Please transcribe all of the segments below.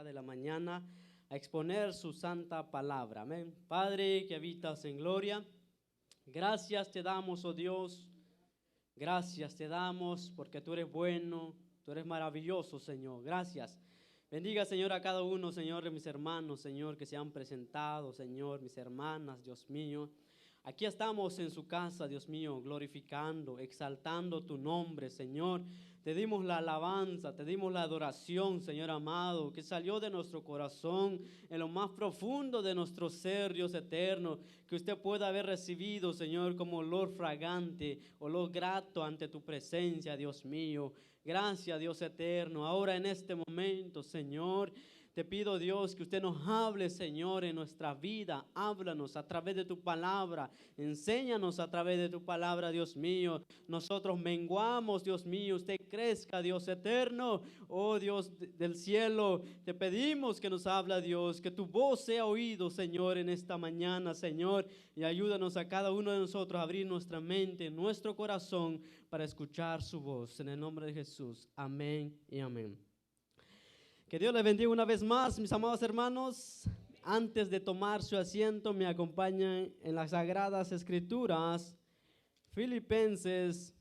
de la mañana a exponer su santa palabra. Amén. Padre que habitas en gloria, gracias te damos, oh Dios, gracias te damos porque tú eres bueno, tú eres maravilloso, Señor. Gracias. Bendiga, Señor, a cada uno, Señor, de mis hermanos, Señor, que se han presentado, Señor, mis hermanas, Dios mío. Aquí estamos en su casa, Dios mío, glorificando, exaltando tu nombre, Señor. Te dimos la alabanza, te dimos la adoración, Señor amado, que salió de nuestro corazón, en lo más profundo de nuestro ser, Dios eterno, que usted pueda haber recibido, Señor, como olor fragante, olor grato ante tu presencia, Dios mío. Gracias, Dios eterno. Ahora en este momento, Señor, te pido, Dios, que usted nos hable, Señor, en nuestra vida. Háblanos a través de tu palabra. Enséñanos a través de tu palabra, Dios mío. Nosotros menguamos, Dios mío. Usted crezca, Dios eterno. Oh, Dios del cielo, te pedimos que nos habla, Dios. Que tu voz sea oído, Señor, en esta mañana, Señor. Y ayúdanos a cada uno de nosotros a abrir nuestra mente, nuestro corazón, para escuchar su voz. En el nombre de Jesús. Amén y amén. Que Dios les bendiga una vez más, mis amados hermanos. Antes de tomar su asiento, me acompañan en las Sagradas Escrituras, Filipenses,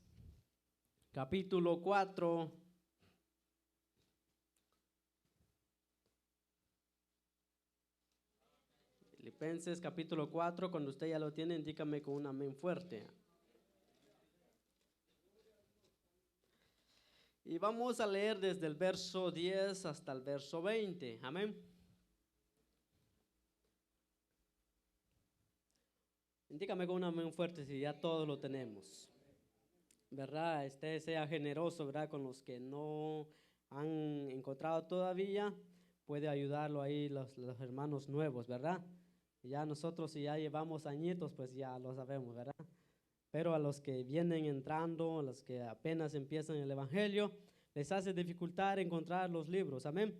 capítulo 4. Filipenses, capítulo 4, cuando usted ya lo tiene, indícame con un amén fuerte. Y vamos a leer desde el verso 10 hasta el verso 20. Amén. Indícame con un amén fuerte si ya todos lo tenemos. ¿Verdad? Sea generoso, ¿verdad? Con los que no han encontrado todavía, puede ayudarlo ahí los hermanos nuevos, ¿verdad? Y ya nosotros si ya llevamos añitos, pues ya lo sabemos, ¿verdad? Pero a los que vienen entrando, a los que apenas empiezan el Evangelio, les hace dificultad encontrar los libros. Amén.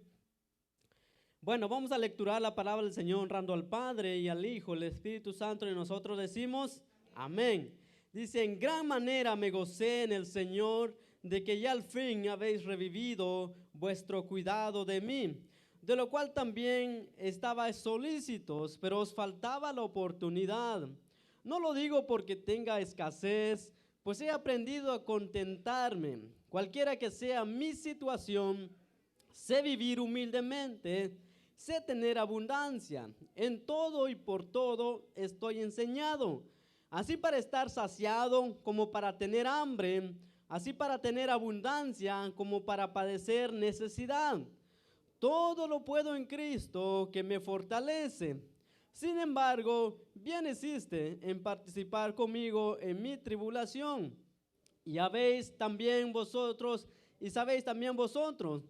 Bueno, vamos a lecturar la palabra del Señor honrando al Padre y al Hijo, el Espíritu Santo, y nosotros decimos amén. Dice, en gran manera me gocé en el Señor de que ya al fin habéis revivido vuestro cuidado de mí, de lo cual también estabais solícitos, pero os faltaba la oportunidad. No lo digo porque tenga escasez, pues he aprendido a contentarme, cualquiera que sea mi situación. Sé vivir humildemente, sé tener abundancia. En todo y por todo estoy enseñado, así para estar saciado como para tener hambre, así para tener abundancia como para padecer necesidad. Todo lo puedo en Cristo que me fortalece. Sin embargo, bien hiciste en participar conmigo en mi tribulación. Y sabéis también vosotros,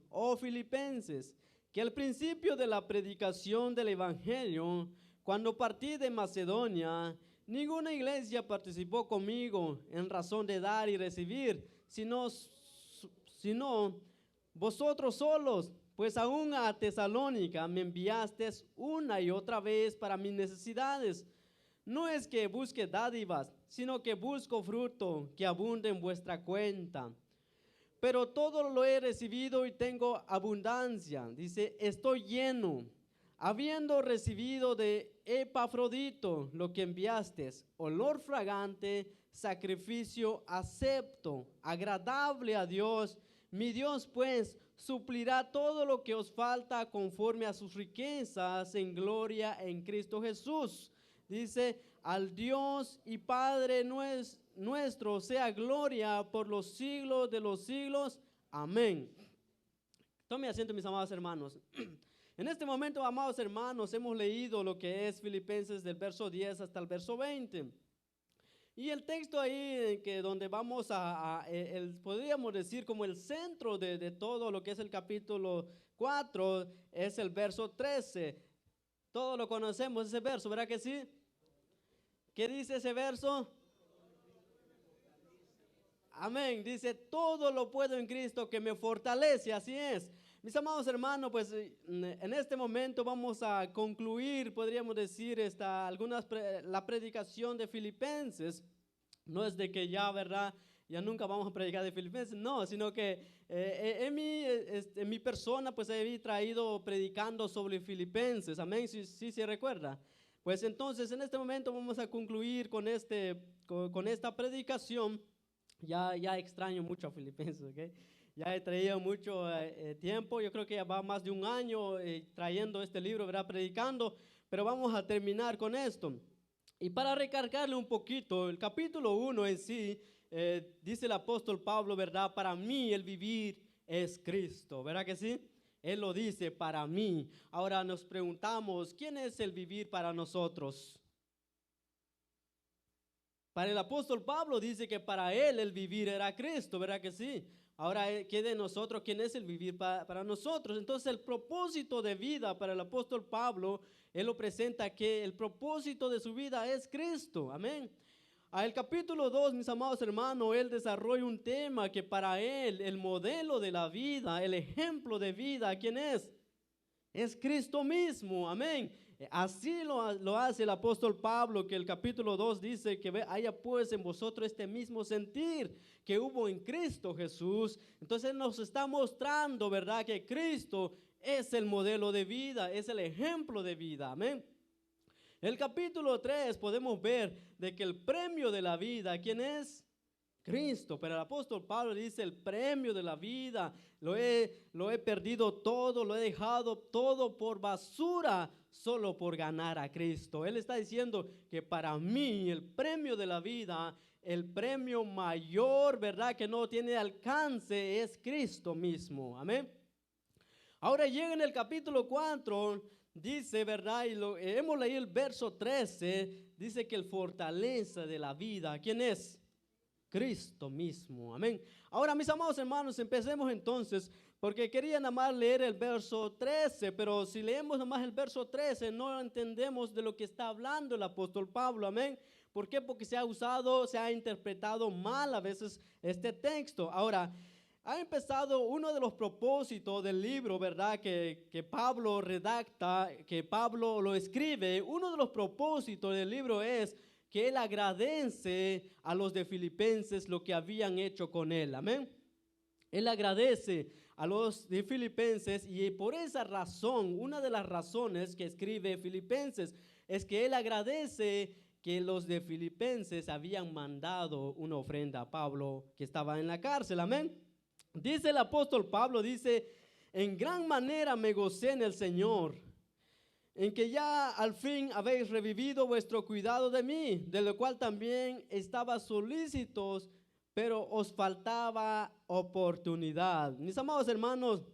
oh filipenses, que al principio de la predicación del Evangelio, cuando partí de Macedonia, ninguna iglesia participó conmigo en razón de dar y recibir, sino vosotros solos, pues aún a Tesalónica me enviasteis una y otra vez para mis necesidades. No es que busque dádivas, sino que busco fruto que abunde en vuestra cuenta. Pero todo lo he recibido y tengo abundancia. Dice, estoy lleno, habiendo recibido de Epafrodito lo que enviaste, olor fragante, sacrificio acepto, agradable a Dios. Mi Dios pues suplirá todo lo que os falta conforme a sus riquezas en gloria en Cristo Jesús. Dice, al Dios y Padre nuestro sea gloria por los siglos de los siglos. Amén. Tome asiento, mis amados hermanos. En este momento, amados hermanos, hemos leído lo que es Filipenses del verso 10 hasta el verso 20. Y el texto ahí donde vamos podríamos decir como el centro de todo lo que es el capítulo 4 es el verso 13. Todos lo conocemos ese verso, ¿verdad que sí? ¿Qué dice ese verso? Amén. Dice, todo lo puedo en Cristo que me fortalece. Así es. Mis amados hermanos, pues en este momento vamos a concluir, podríamos decir, la predicación de Filipenses. No es de que ya, ¿verdad? ya nunca vamos a predicar de Filipenses, no, sino que en mi persona pues he traído predicando sobre Filipenses, amén, si se recuerda. Pues entonces en este momento vamos a concluir con esta predicación. Ya extraño mucho a Filipenses, ¿ok? Ya he traído mucho tiempo, yo creo que ya va más de un año trayendo este libro, ¿verdad? Predicando, pero vamos a terminar con esto. Y para recargarle un poquito, el capítulo 1 en sí, dice el apóstol Pablo, ¿verdad? Para mí el vivir es Cristo, ¿verdad que sí? Él lo dice, para mí. Ahora nos preguntamos, ¿quién es el vivir para nosotros? Para el apóstol Pablo dice que para él el vivir era Cristo, ¿verdad que sí? Ahora, ¿qué de nosotros? ¿Quién es el vivir para nosotros? Entonces, el propósito de vida para el apóstol Pablo, él lo presenta que el propósito de su vida es Cristo, amén. Al capítulo 2, mis amados hermanos, él desarrolla un tema que para él, el modelo de la vida, el ejemplo de vida, ¿quién es? Es Cristo mismo, amén. Así lo hace el apóstol Pablo, que el capítulo 2 dice que haya pues en vosotros este mismo sentir que hubo en Cristo Jesús. Entonces nos está mostrando, ¿verdad?, que Cristo es el modelo de vida, es el ejemplo de vida, amén. En el capítulo 3 podemos ver de que el premio de la vida, ¿quién es? Cristo. Pero el apóstol Pablo dice, el premio de la vida, lo he perdido todo, lo he dejado todo por basura, solo por ganar a Cristo. Él está diciendo que para mí el premio de la vida, el premio mayor, ¿verdad?, que no tiene alcance, es Cristo mismo. Amén. Ahora llega en el capítulo 4, dice, ¿verdad? Y hemos leído el verso 13, dice que el fortaleza de la vida, ¿quién es? Cristo mismo, amén. Ahora, mis amados hermanos, empecemos entonces, porque quería nada más leer el verso 13, pero si leemos nada más el verso 13, no entendemos de lo que está hablando el apóstol Pablo, amén. ¿Por qué? Porque se ha interpretado mal a veces este texto. Ahora, ha empezado uno de los propósitos del libro, ¿verdad?, que Pablo redacta, que Pablo lo escribe. Uno de los propósitos del libro es que él agradece a los de Filipenses lo que habían hecho con él, amén. Él agradece a los de Filipenses y por esa razón, una de las razones que escribe Filipenses es que él agradece que los de Filipenses habían mandado una ofrenda a Pablo que estaba en la cárcel, amén. Dice el apóstol Pablo, dice, en gran manera me gocé en el Señor, en que ya al fin habéis revivido vuestro cuidado de mí, de lo cual también estaba solícitos, pero os faltaba oportunidad. Mis amados hermanos,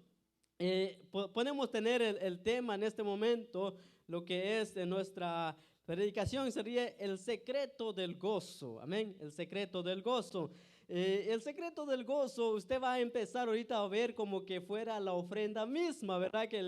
podemos tener el tema en este momento, lo que es de nuestra predicación sería el secreto del gozo, amén, el secreto del gozo. El secreto del gozo, usted va a empezar ahorita a ver como que fuera la ofrenda misma, ¿verdad? Que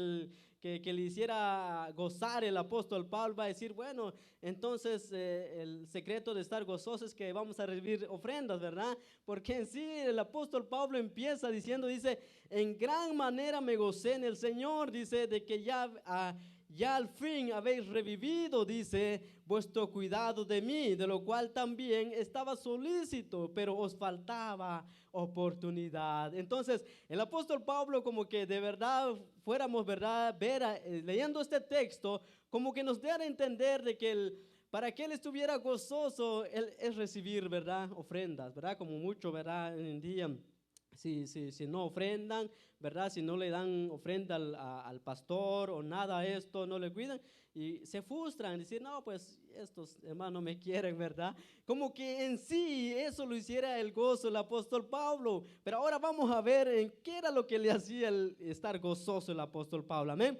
le hiciera gozar el apóstol Pablo, va a decir, bueno, entonces el secreto de estar gozoso es que vamos a recibir ofrendas, ¿verdad? Porque en sí el apóstol Pablo empieza diciendo, dice, en gran manera me gocé en el Señor, dice, de que ya al fin habéis revivido, dice, vuestro cuidado de mí, de lo cual también estaba solícito, pero os faltaba oportunidad. Entonces, el apóstol Pablo, como que de verdad fuéramos, ¿verdad?, leyendo este texto, como que nos diera a entender de que para que él estuviera gozoso, él es recibir, ¿verdad?, ofrendas, ¿verdad? Como mucho, ¿verdad?, en el día. Si no ofrendan, ¿verdad? Si no le dan ofrenda al pastor o nada a esto, no le cuidan y se frustran, decir, no, pues estos hermanos me quieren, ¿verdad? Como que en sí eso lo hiciera el gozo el apóstol Pablo. Pero ahora vamos a ver en qué era lo que le hacía el estar gozoso el apóstol Pablo, amén.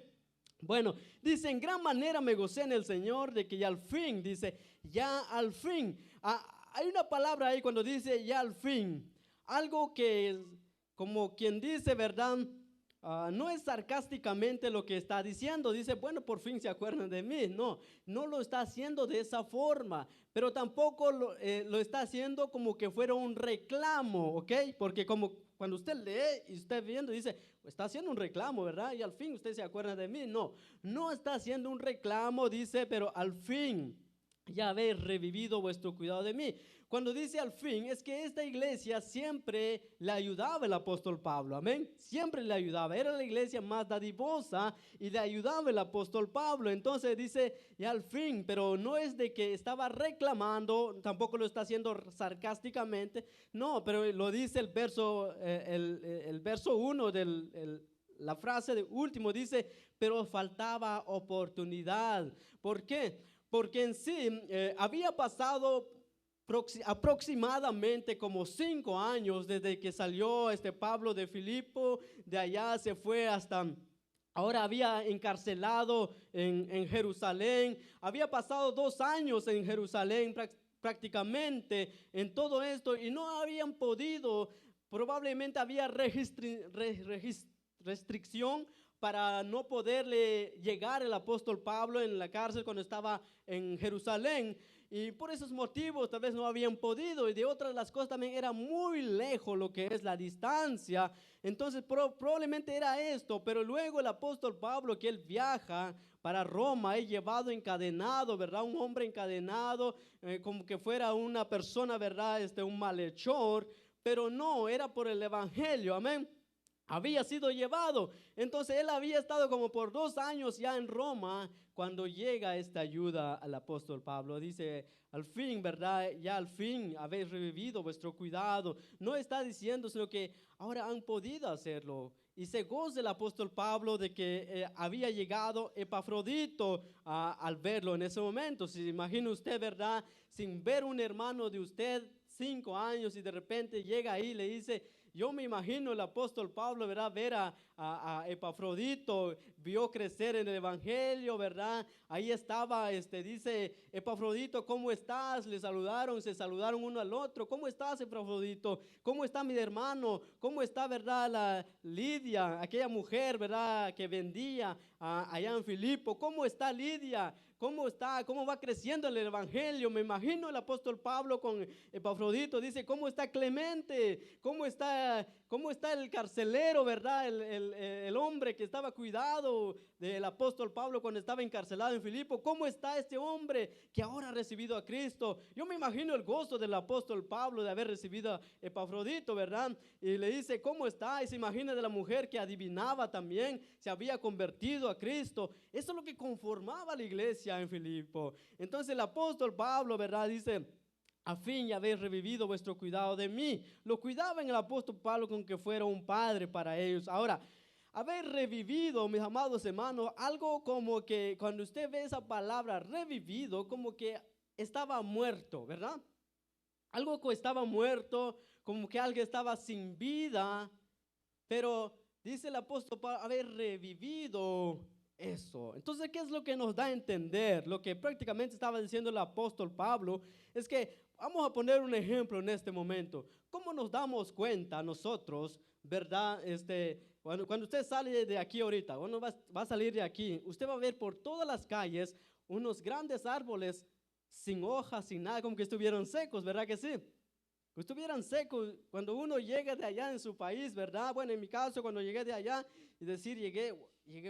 Bueno, dice, en gran manera me gocé en el Señor de que ya al fin, dice, ya al fin. Hay una palabra ahí cuando dice ya al fin. Algo que, como quien dice, ¿verdad? No es sarcásticamente lo que está diciendo. Dice, bueno, por fin se acuerdan de mí. No lo está haciendo de esa forma. Pero tampoco lo está haciendo como que fuera un reclamo, ¿ok? Porque como cuando usted lee y usted viendo, dice, está haciendo un reclamo, ¿verdad? Y al fin usted se acuerda de mí. No está haciendo un reclamo, dice, pero al fin ya habéis revivido vuestro cuidado de mí. cuando dice al fin, es que esta iglesia siempre le ayudaba el apóstol Pablo, amén. Siempre le ayudaba, era la iglesia más dadivosa y le ayudaba el apóstol Pablo. Entonces dice, y al fin, pero no es de que estaba reclamando, tampoco lo está haciendo sarcásticamente, no, pero lo dice el verso, el verso 1 la frase de último dice, pero faltaba oportunidad. ¿Por qué? Porque en sí había pasado aproximadamente como 5 años desde que salió Pablo de Filipo, de allá se fue hasta, ahora había encarcelado en Jerusalén, había pasado 2 años en Jerusalén prácticamente en todo esto y no habían podido, probablemente había restricción para no poderle llegar el apóstol Pablo en la cárcel cuando estaba en Jerusalén. Y por esos motivos tal vez no habían podido, y de otras de las cosas también era muy lejos lo que es la distancia. Entonces probablemente era esto, pero luego el apóstol Pablo, que él viaja para Roma, es llevado encadenado, ¿verdad? Un hombre encadenado, como que fuera una persona, ¿verdad? Un malhechor, pero no, era por el evangelio, amén. Había sido llevado. Entonces él había estado como por 2 años ya en Roma cuando llega esta ayuda al apóstol Pablo. Dice, al fin, ¿verdad? Ya al fin habéis revivido vuestro cuidado. No está diciendo, sino que ahora han podido hacerlo. Y se goza el apóstol Pablo de que había llegado Epafrodito al verlo en ese momento. Si imagina usted, ¿verdad? Sin ver un hermano de usted 5 años y de repente llega ahí y le dice, yo me imagino el apóstol Pablo, ¿verdad? Ver a Epafrodito, vio crecer en el evangelio, ¿verdad? Ahí estaba, dice, Epafrodito, ¿cómo estás? Le saludaron, se saludaron uno al otro. ¿Cómo estás, Epafrodito? ¿Cómo está mi hermano? ¿Cómo está, verdad, la Lidia, aquella mujer, ¿verdad? Que vendía allá en Filipo. ¿Cómo está Lidia? ¿Cómo está? ¿Cómo va creciendo el evangelio? Me imagino el apóstol Pablo con Epafrodito. Dice, ¿cómo está Clemente? ¿Cómo está el carcelero, verdad? El hombre que estaba cuidado del apóstol Pablo cuando estaba encarcelado en Filipo. ¿Cómo está este hombre que ahora ha recibido a Cristo? Yo me imagino el gozo del apóstol Pablo de haber recibido a Epafrodito, ¿verdad? Y le dice, ¿cómo está? Y se imagina de la mujer que adivinaba también, se había convertido a Cristo. Eso es lo que conformaba la iglesia en Filipo. Entonces el apóstol Pablo, ¿verdad? Dice, a fin ya habéis revivido vuestro cuidado de mí. Lo cuidaba en el apóstol Pablo con que fuera un padre para ellos. Ahora, haber revivido, mis amados hermanos, algo como que cuando usted ve esa palabra revivido, como que estaba muerto, ¿verdad? Algo que estaba muerto, como que alguien estaba sin vida, pero dice el apóstol Pablo, haber revivido eso. Entonces, ¿qué es lo que nos da a entender? Lo que prácticamente estaba diciendo el apóstol Pablo es que, vamos a poner un ejemplo en este momento. ¿Cómo nos damos cuenta nosotros, verdad? Cuando usted sale de aquí ahorita, cuando va a salir de aquí, usted va a ver por todas las calles unos grandes árboles sin hojas, sin nada, como que estuvieran secos, ¿verdad que sí? Estuvieran secos cuando uno llega de allá en su país, ¿verdad? Bueno, en mi caso, cuando llegué de allá, y decir, llegué,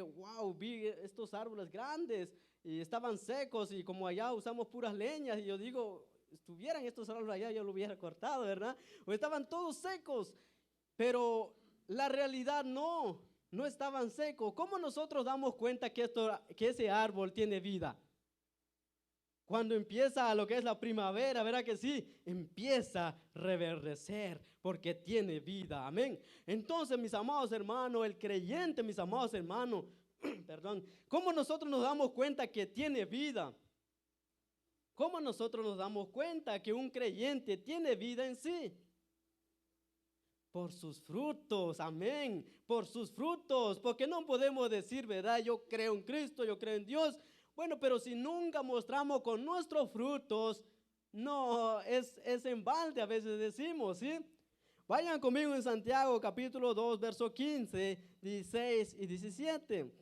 wow, vi estos árboles grandes y estaban secos, y como allá usamos puras leñas, y yo digo, estuvieran estos árboles allá, yo lo hubiera cortado, ¿verdad? O estaban todos secos, pero la realidad no estaban secos. ¿Cómo nosotros damos cuenta que ese árbol tiene vida? Cuando empieza lo que es la primavera, ¿verdad que sí? Empieza a reverdecer porque tiene vida, amén. Entonces, mis amados hermanos, el creyente, mis amados hermanos, perdón, ¿cómo nosotros nos damos cuenta que tiene vida? ¿Cómo nosotros nos damos cuenta que un creyente tiene vida en sí? Por sus frutos, amén, por sus frutos, porque no podemos decir, ¿verdad? Yo creo en Cristo, yo creo en Dios. Bueno, pero si nunca mostramos con nuestros frutos, no, es en balde a veces decimos, ¿sí? Vayan conmigo en Santiago capítulo 2, verso 15, 16 y 17.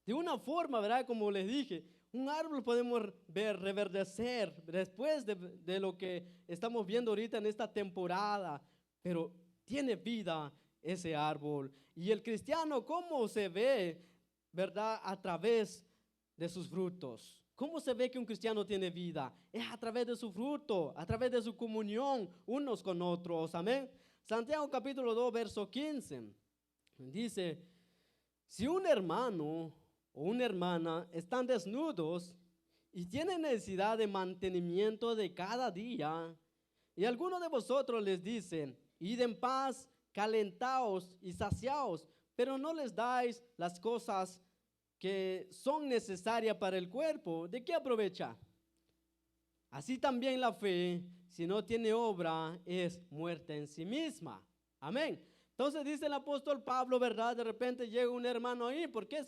De una forma, ¿verdad? Como les dije, un árbol podemos ver reverdecer después de lo que estamos viendo ahorita en esta temporada, pero tiene vida ese árbol. Y el cristiano, ¿cómo se ve, verdad? A través de sus frutos. ¿Cómo se ve que un cristiano tiene vida? Es a través de su fruto, a través de su comunión unos con otros. Amén. Santiago capítulo 2, verso 15. Dice, si un hermano o una hermana están desnudos y tienen necesidad de mantenimiento de cada día, y alguno de vosotros les dice, id en paz, calentaos y saciaos, pero no les dais las cosas que son necesarias para el cuerpo, ¿de qué aprovecha? Así también la fe, si no tiene obra, es muerta en sí misma. Amén. Entonces dice el apóstol Pablo, ¿verdad? De repente llega un hermano ahí, porque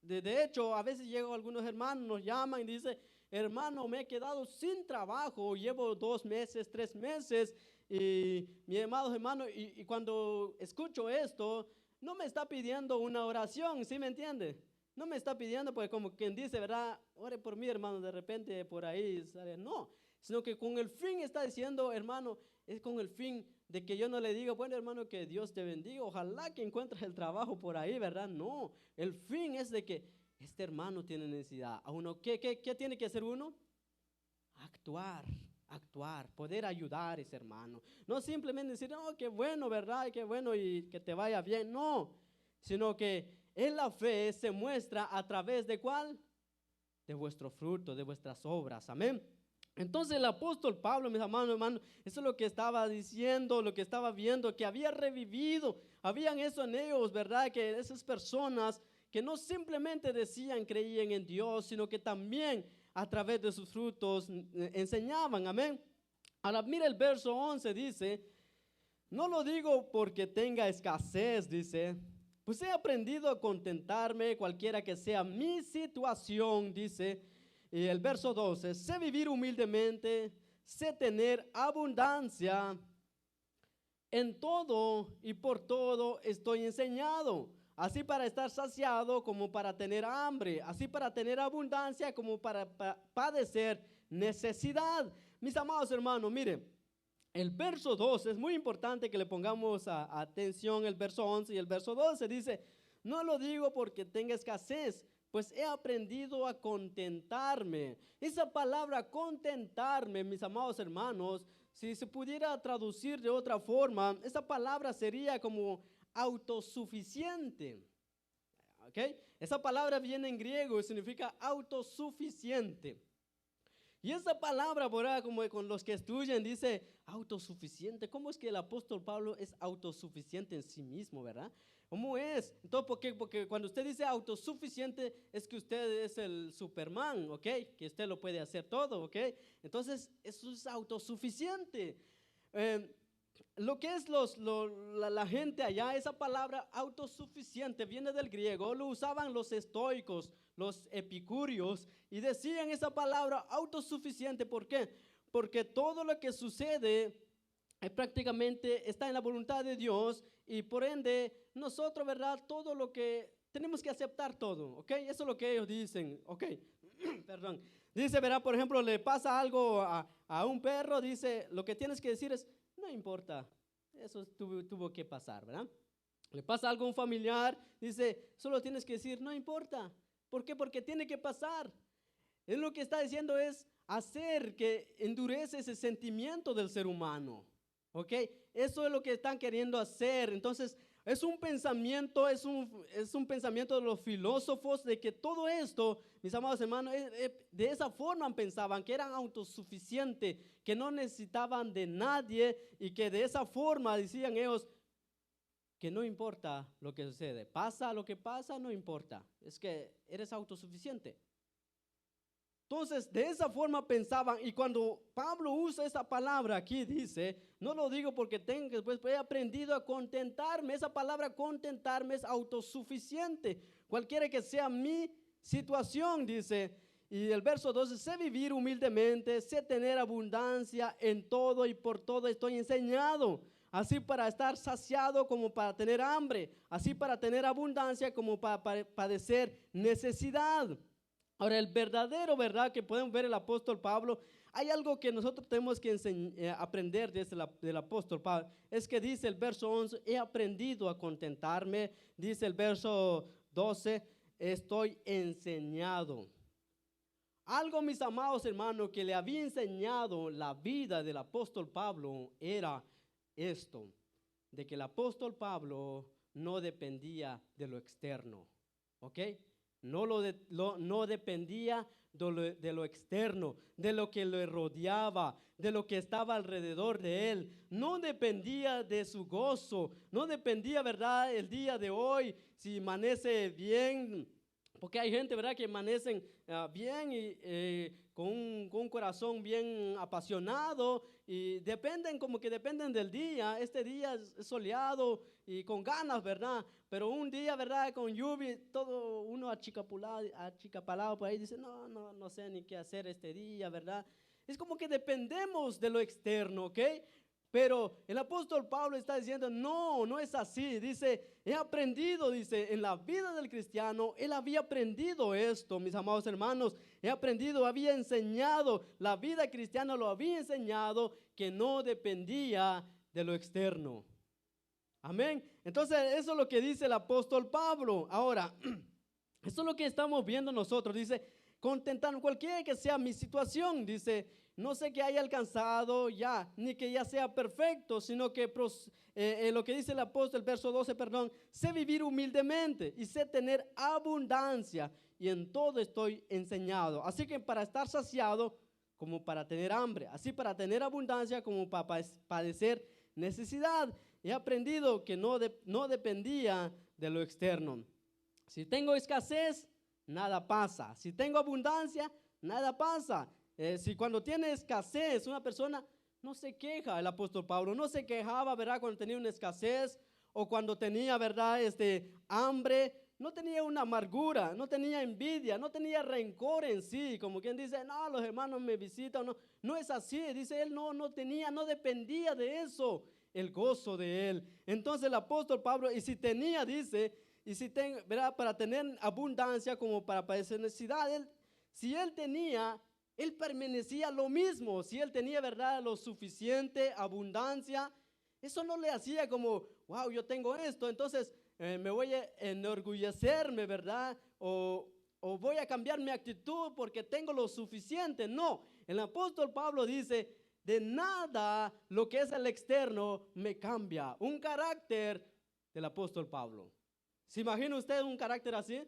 de hecho, a veces llegan algunos hermanos, nos llaman y dicen, hermano, me he quedado sin trabajo, llevo 2 meses, 3 meses, y mi amado hermano, y cuando escucho esto, no me está pidiendo una oración, ¿sí me entiende? No me está pidiendo, pues como quien dice, ¿verdad? Ore por mí, hermano, de repente por ahí sale. No, sino que con el fin está diciendo, hermano, es con el fin de que yo no le diga, bueno, hermano, que Dios te bendiga, ojalá que encuentres el trabajo por ahí, ¿verdad? No, el fin es de que este hermano tiene necesidad. A uno, ¿qué tiene que hacer uno? Actuar, poder ayudar a ese hermano. No simplemente decir, no, qué bueno, ¿verdad? Qué bueno y que te vaya bien. No, sino que en la fe se muestra a través de ¿cuál? De vuestro fruto, de vuestras obras. Amén. Entonces el apóstol Pablo, mis hermanos, eso es lo que estaba diciendo, lo que estaba viendo, que había revivido, habían eso en ellos, ¿verdad? Que esas personas que no simplemente decían, creían en Dios, sino que también a través de sus frutos enseñaban. Amén. Ahora mira el verso 11, dice, no lo digo porque tenga escasez, dice, pues he aprendido a contentarme cualquiera que sea mi situación, dice. Y el verso 12, sé vivir humildemente, sé tener abundancia, en todo y por todo estoy enseñado, así para estar saciado como para tener hambre, así para tener abundancia como para padecer necesidad. Mis amados hermanos, miren, el verso 12 es muy importante que le pongamos atención, el verso 11 y el verso 12 dice, no lo digo porque tenga escasez, pues he aprendido a contentarme. Esa palabra contentarme, mis amados hermanos, si se pudiera traducir de otra forma, esa palabra sería como autosuficiente. ¿Ok? Esa palabra viene en griego y significa autosuficiente. Y esa palabra, ¿verdad? Como con los que estudian, dice autosuficiente. ¿Cómo es que el apóstol Pablo es autosuficiente en sí mismo, verdad? ¿Cómo es? Entonces, porque cuando usted dice autosuficiente, es que usted es el Superman, ¿ok? Que usted lo puede hacer todo, ¿ok? Entonces, eso es autosuficiente. Lo que es la gente allá, esa palabra autosuficiente viene del griego, lo usaban los estoicos, los epicúreos, y decían esa palabra autosuficiente. ¿Por qué? Porque todo lo que sucede prácticamente está en la voluntad de Dios y por ende nosotros, ¿verdad? Todo lo que tenemos que aceptar todo, ¿ok? Eso es lo que ellos dicen, ¿ok? Perdón. Dice, ¿verdad? Por ejemplo, le pasa algo a un perro, dice, lo que tienes que decir es, no importa, eso tuvo que pasar, ¿verdad? Le pasa algo a un familiar, dice, solo tienes que decir, no importa. ¿Por qué? Porque tiene que pasar. Él lo que está diciendo es hacer que endurece ese sentimiento del ser humano, ¿ok? Eso es lo que están queriendo hacer. Entonces, es un pensamiento, es un pensamiento de los filósofos de que todo esto, mis amados hermanos, de esa forma pensaban, que eran autosuficientes, que no necesitaban de nadie y que de esa forma decían ellos que no importa lo que sucede, pasa lo que pasa, no importa, es que eres autosuficiente. Entonces, de esa forma pensaban, y cuando Pablo usa esa palabra aquí, dice, no lo digo porque tengo, pues he aprendido a contentarme. Esa palabra contentarme es autosuficiente, cualquiera que sea mi situación, dice. Y el verso 12, sé vivir humildemente, sé tener abundancia en todo y por todo estoy enseñado, así para estar saciado como para tener hambre, así para tener abundancia como para padecer necesidad. Ahora, el verdadero, ¿verdad? Que podemos ver el apóstol Pablo, hay algo que nosotros tenemos que aprender del apóstol Pablo, es que dice el verso 11, he aprendido a contentarme, dice el verso 12, estoy enseñado. Algo, mis amados hermanos, que le había enseñado la vida del apóstol Pablo era esto, de que el apóstol Pablo no dependía de lo externo, ¿ok? No dependía de lo externo, de lo que le rodeaba, de lo que estaba alrededor de él. No dependía de su gozo, no dependía, ¿verdad?, el día de hoy, si amanece bien. Porque hay gente, ¿verdad?, que amanecen bien y con un corazón bien apasionado y como que dependen del día. Este día es soleado y con ganas, ¿verdad? Pero un día, ¿verdad?, con lluvia, todo uno achicapalado por ahí dice, no sé ni qué hacer este día, ¿verdad? Es como que dependemos de lo externo, ¿ok? Pero el apóstol Pablo está diciendo, no es así. Dice, he aprendido, dice, en la vida del cristiano, él había aprendido esto, mis amados hermanos. He aprendido, había enseñado, la vida cristiana lo había enseñado que no dependía de lo externo. Amén. Entonces, eso es lo que dice el apóstol Pablo. Ahora, eso es lo que estamos viendo nosotros. Dice, contentar cualquiera que sea mi situación, dice, no sé que haya alcanzado ya, ni que ya sea perfecto, sino que lo que dice el apóstol, el verso 12, perdón, sé vivir humildemente y sé tener abundancia y en todo estoy enseñado. Así que para estar saciado como para tener hambre, así para tener abundancia como para padecer necesidad. He aprendido que no dependía de lo externo. Si tengo escasez, nada pasa. Si tengo abundancia, nada pasa. Si cuando tiene escasez, una persona no se queja, el apóstol Pablo no se quejaba, ¿verdad?, cuando tenía una escasez o cuando tenía, ¿verdad?, hambre. No tenía una amargura, no tenía envidia, no tenía rencor en sí, como quien dice, no, los hermanos me visitan, no es así. Dice él, no dependía de eso, el gozo de él. Entonces el apóstol Pablo, y si tenía, dice, y si ¿verdad?, para tener abundancia como para padecer necesidad, si él tenía, él permanecía lo mismo. Si él tenía, ¿verdad?, lo suficiente, abundancia, eso no le hacía como, wow, yo tengo esto, entonces me voy a enorgullecerme, ¿verdad? O voy a cambiar mi actitud porque tengo lo suficiente. No, el apóstol Pablo dice, de nada lo que es el externo me cambia. Un carácter del apóstol Pablo. ¿Se imagina usted un carácter así?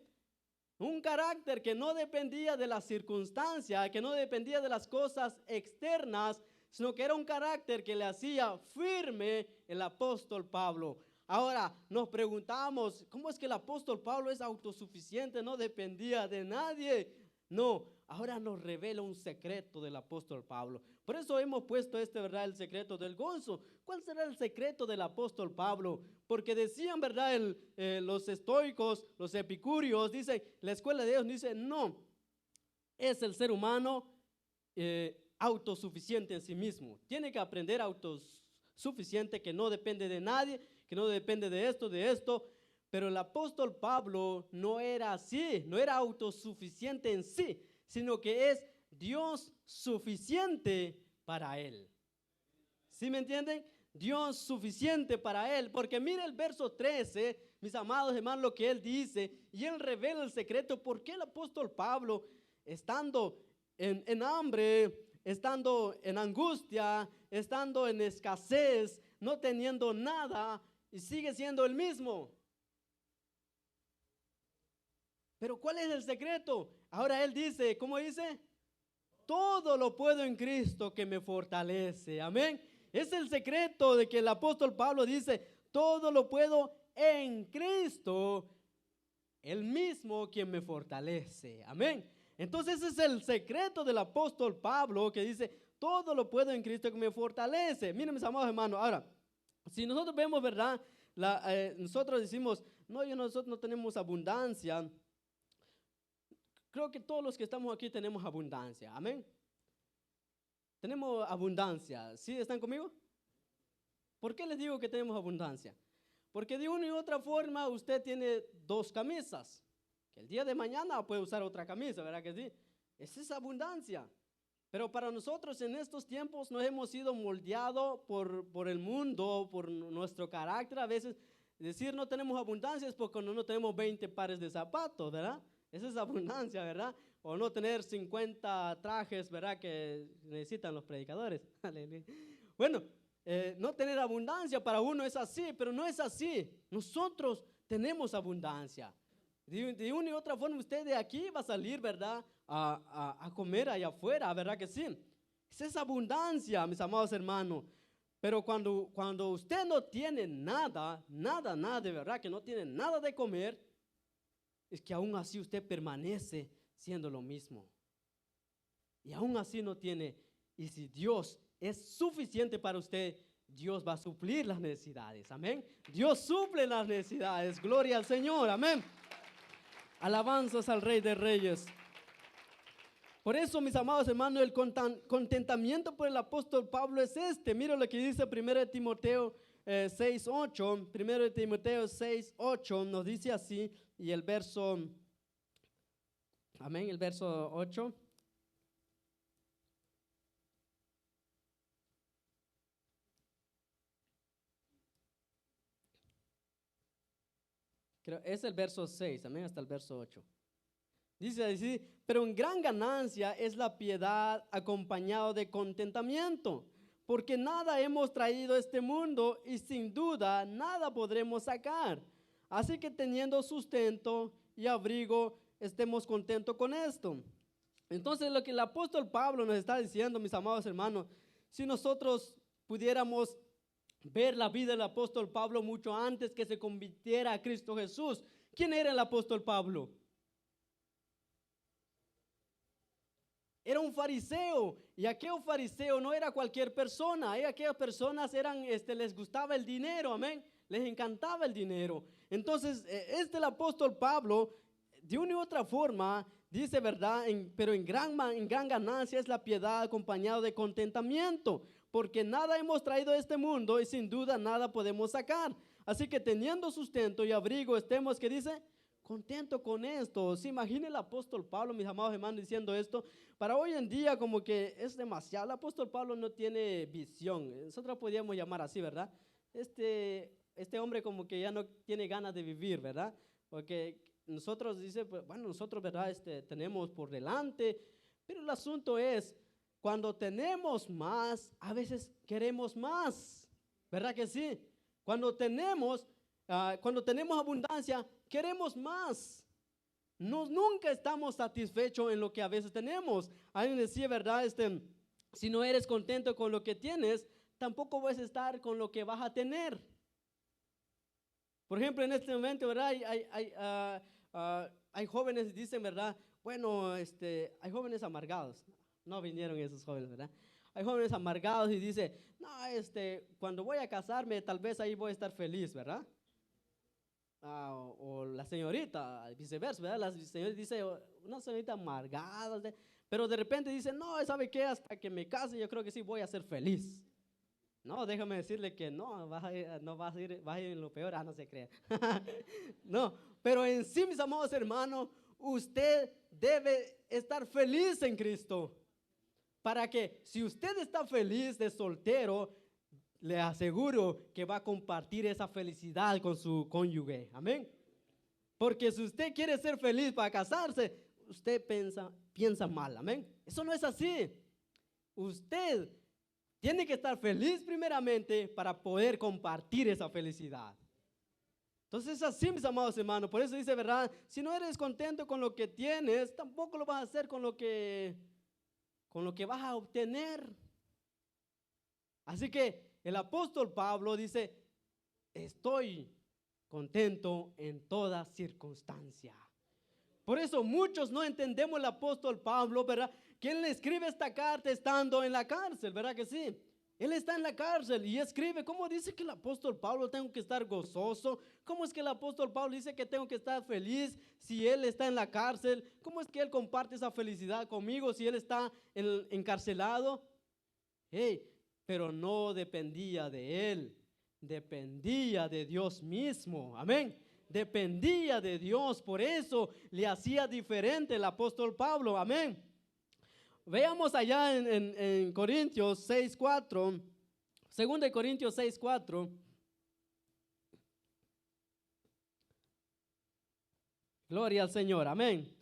Un carácter que no dependía de las circunstancias, que no dependía de las cosas externas, sino que era un carácter que le hacía firme el apóstol Pablo. Ahora nos preguntamos, ¿cómo es que el apóstol Pablo es autosuficiente? No dependía de nadie. No, ahora nos revela un secreto del apóstol Pablo. Por eso hemos puesto ¿verdad?, el secreto del gozo. ¿Cuál será el secreto del apóstol Pablo? Porque decían, ¿verdad?, los estoicos, los epicúreos, dicen, la escuela de Dios dice, no, es el ser humano autosuficiente en sí mismo. Tiene que aprender autosuficiente, que no depende de nadie, que no depende de esto. Pero el apóstol Pablo no era así, no era autosuficiente en sí, sino que es Dios suficiente para él. ¿Sí me entienden? Dios suficiente para él, porque mire el verso 13, mis amados hermanos, lo que él dice, y él revela el secreto, por qué el apóstol Pablo, estando en hambre, estando en angustia, estando en escasez, no teniendo nada, y sigue siendo el mismo. Pero ¿cuál es el secreto? Ahora él dice, ¿cómo dice? Todo lo puedo en Cristo que me fortalece. Amén. Es el secreto de que el apóstol Pablo dice, todo lo puedo en Cristo, el mismo quien me fortalece. Amén. Entonces ese es el secreto del apóstol Pablo, que dice, todo lo puedo en Cristo que me fortalece. Miren, mis amados hermanos, ahora, si nosotros vemos, ¿verdad? Nosotros decimos, nosotros no tenemos abundancia. Creo que todos los que estamos aquí tenemos abundancia. Amén. Tenemos abundancia. ¿Sí están conmigo? ¿Por qué les digo que tenemos abundancia? Porque de una y otra forma usted tiene dos camisas. Que el día de mañana puede usar otra camisa, ¿verdad que sí? Esa es abundancia. Pero para nosotros en estos tiempos nos hemos sido moldeados por el mundo, por nuestro carácter. A veces decir no tenemos abundancia es porque no tenemos 20 pares de zapatos, ¿verdad? Esa es abundancia, ¿verdad? O no tener 50 trajes, ¿verdad? Que necesitan los predicadores. Bueno, no tener abundancia para uno es así, pero no es así. Nosotros tenemos abundancia. De una y otra forma usted de aquí va a salir, ¿verdad? A comer allá afuera, ¿verdad que sí? Esa es abundancia, mis amados hermanos. Pero cuando usted no tiene nada, de verdad, que no tiene nada de comer, es que aún así usted permanece siendo lo mismo. Y aún así no tiene. Y si Dios es suficiente para usted, Dios va a suplir las necesidades. Amén. Dios suple las necesidades. Gloria al Señor. Amén. Alabanzas al Rey de Reyes. Por eso, mis amados hermanos, el contentamiento por el apóstol Pablo es este. Mira lo que dice 1 Timoteo 6:8. 1 Timoteo 6:8 nos dice así. Y el verso, amén, el verso 8. Creo, es el verso 6, amén, hasta el verso 8. Dice así, pero en gran ganancia es la piedad acompañado de contentamiento, porque nada hemos traído a este mundo y sin duda nada podremos sacar. Así que teniendo sustento y abrigo, estemos contentos con esto. Entonces lo que el apóstol Pablo nos está diciendo, mis amados hermanos, si nosotros pudiéramos ver la vida del apóstol Pablo mucho antes que se convirtiera a Cristo Jesús. ¿Quién era el apóstol Pablo? Era un fariseo, y aquel fariseo no era cualquier persona, aquellas personas les gustaba el dinero, amén, les encantaba el dinero. Entonces, el apóstol Pablo, de una u otra forma, dice, ¿verdad? Pero en gran ganancia es la piedad acompañado de contentamiento, porque nada hemos traído a este mundo y sin duda nada podemos sacar. Así que teniendo sustento y abrigo, estemos, ¿qué dice? Contento con esto. ¿Se imagina el apóstol Pablo, mis amados hermanos, diciendo esto? Para hoy en día como que es demasiado. El apóstol Pablo no tiene visión. Nosotros podríamos llamar así, ¿verdad? Este hombre como que ya no tiene ganas de vivir, ¿verdad? Porque nosotros, dice, pues, bueno, nosotros, ¿verdad? Tenemos por delante, pero el asunto es, cuando tenemos más, a veces queremos más, ¿verdad que sí? Cuando tenemos abundancia, queremos más. Nunca estamos satisfechos en lo que a veces tenemos. Alguien decía, ¿verdad? Si no eres contento con lo que tienes, tampoco vas a estar con lo que vas a tener. Por ejemplo, en este momento, ¿verdad? Hay jóvenes que dicen, ¿verdad? Bueno, hay jóvenes amargados. No vinieron esos jóvenes, ¿verdad? Hay jóvenes amargados y dicen, no, cuando voy a casarme, tal vez ahí voy a estar feliz, ¿verdad? O la señorita, viceversa, ¿verdad? La señorita dice, una señorita amargada, pero de repente dice, no, ¿sabe qué? Hasta que me case yo creo que sí voy a ser feliz. No, déjame decirle que no, vas a ir en lo peor, no se crea. No, pero en sí, mis amados hermanos, usted debe estar feliz en Cristo. Para que si usted está feliz de soltero, le aseguro que va a compartir esa felicidad con su cónyuge. Amén. Porque si usted quiere ser feliz para casarse, usted piensa mal. Amén. Eso no es así. Usted tiene que estar feliz primeramente para poder compartir esa felicidad. Entonces es así, mis amados hermanos. Por eso dice, ¿verdad? Si no eres contento con lo que tienes, tampoco lo vas a hacer con lo que vas a obtener. Así que el apóstol Pablo dice, estoy contento en toda circunstancia. Por eso muchos no entendemos el apóstol Pablo, ¿verdad? Que él le escribe esta carta estando en la cárcel, ¿verdad que sí? Él está en la cárcel y escribe, ¿cómo dice que el apóstol Pablo tengo que estar gozoso? ¿Cómo es que el apóstol Pablo dice que tengo que estar feliz si él está en la cárcel? ¿Cómo es que él comparte esa felicidad conmigo si él está encarcelado? Hey, pero no dependía de él, dependía de Dios mismo, amén. Dependía de Dios, por eso le hacía diferente el apóstol Pablo, amén. Veamos allá en Corintios 6:4, 2 Corintios 6:4. Gloria al Señor, amén.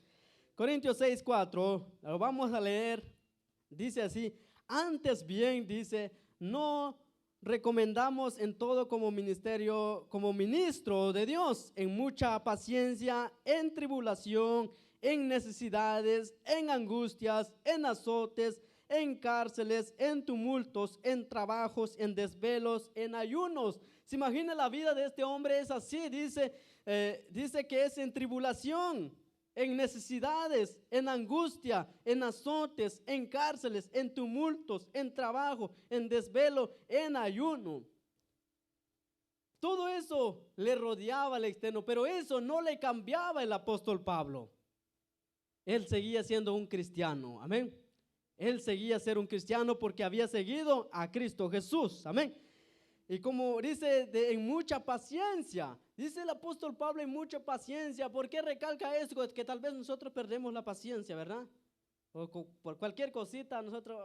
Corintios 6:4, lo vamos a leer, dice así: antes bien, dice, no recomendamos en todo como ministerio, como ministro de Dios, en mucha paciencia, en tribulación, en necesidades, en angustias, en azotes, en cárceles, en tumultos, en trabajos, en desvelos, en ayunos. ¿Se imagina la vida de este hombre? Es así, dice que es en tribulación, en necesidades, en angustia, en azotes, en cárceles, en tumultos, en trabajo, en desvelo, en ayuno. Todo eso le rodeaba al externo, pero eso no le cambiaba el apóstol Pablo. Él seguía siendo un cristiano, amén. Él seguía siendo un cristiano porque había seguido a Cristo Jesús, amén. Y como dice, en mucha paciencia, dice el apóstol Pablo, en mucha paciencia. ¿Por qué recalca eso? Que tal vez nosotros perdemos la paciencia, ¿verdad? O por cualquier cosita nosotros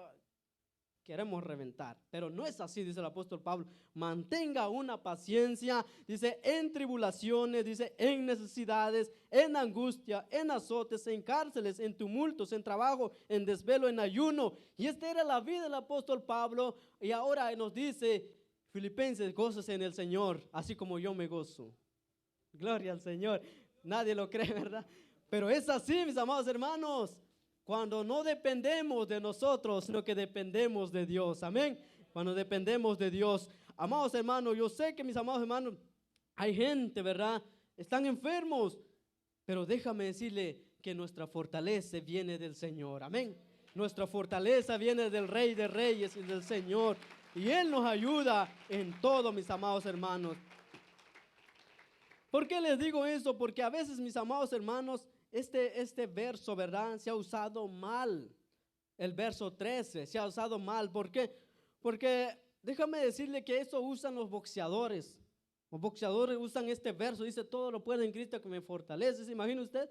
queremos reventar, pero no es así, dice el apóstol Pablo. Mantenga una paciencia, dice, en tribulaciones, dice, en necesidades, en angustia, en azotes, en cárceles, en tumultos, en trabajo, en desvelo, en ayuno. Y esta era la vida del apóstol Pablo. Y ahora nos dice Filipenses: gócese en el Señor, así como yo me gozo. Gloria al Señor. Nadie lo cree, ¿verdad? Pero es así, mis amados hermanos, cuando no dependemos de nosotros, sino que dependemos de Dios. Amén. Cuando dependemos de Dios. Amados hermanos, yo sé que mis amados hermanos, hay gente, ¿verdad? Están enfermos, pero déjame decirle que nuestra fortaleza viene del Señor. Amén. Nuestra fortaleza viene del Rey de Reyes y del Señor. Y Él nos ayuda en todo, mis amados hermanos. ¿Por qué les digo eso? Porque a veces, mis amados hermanos, este verso, ¿verdad?, se ha usado mal. El verso 13 se ha usado mal. ¿Por qué? Porque déjame decirle que eso usan los boxeadores. Los boxeadores usan este verso. Dice: todo lo puedo en Cristo que me fortalece. ¿Se imagina usted?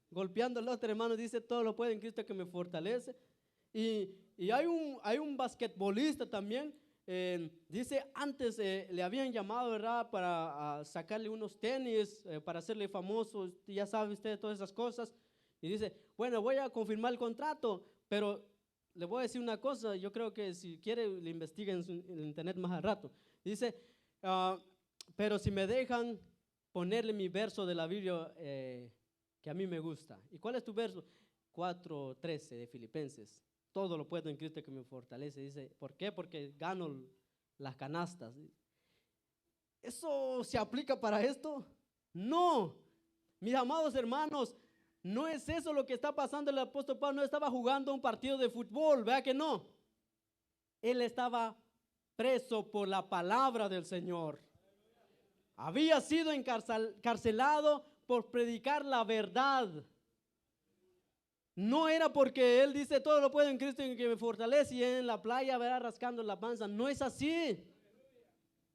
Golpeando al otro hermano, dice: todo lo puedo en Cristo que me fortalece. Y hay un basquetbolista también. Dice, antes le habían llamado, ¿verdad?, para sacarle unos tenis, para hacerle famoso, ya sabe usted todas esas cosas. Y dice: bueno, voy a confirmar el contrato, pero le voy a decir una cosa, yo creo que si quiere le investiga en internet más al rato. Dice, pero si me dejan ponerle mi verso de la Biblia que a mí me gusta. ¿Y cuál es tu verso? 4:13 de Filipenses. Todo lo puedo en Cristo que me fortalece. Dice, ¿por qué? Porque gano las canastas. ¿Eso se aplica para esto? No. Mis amados hermanos, no es eso lo que está pasando. El apóstol Pablo no estaba jugando un partido de fútbol, ¿vea que no? Él estaba preso por la palabra del Señor. Había sido encarcelado por predicar la verdad. No era porque él dice: todo lo puedo en Cristo que me fortalece, y en la playa verá rascando la panza. No es así.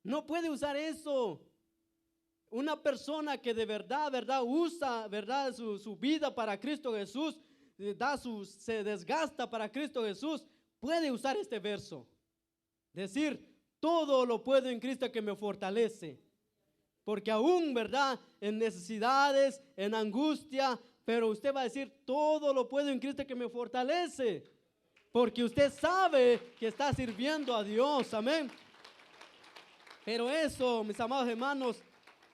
No puede usar eso. Una persona que de verdad usa, ¿verdad?, su vida para Cristo Jesús, se desgasta para Cristo Jesús, puede usar este verso. Decir: todo lo puedo en Cristo que me fortalece. Porque aún, ¿verdad?, en necesidades, en angustia, pero usted va a decir: todo lo puedo en Cristo que me fortalece. Porque usted sabe que está sirviendo a Dios, amén. Pero eso, mis amados hermanos,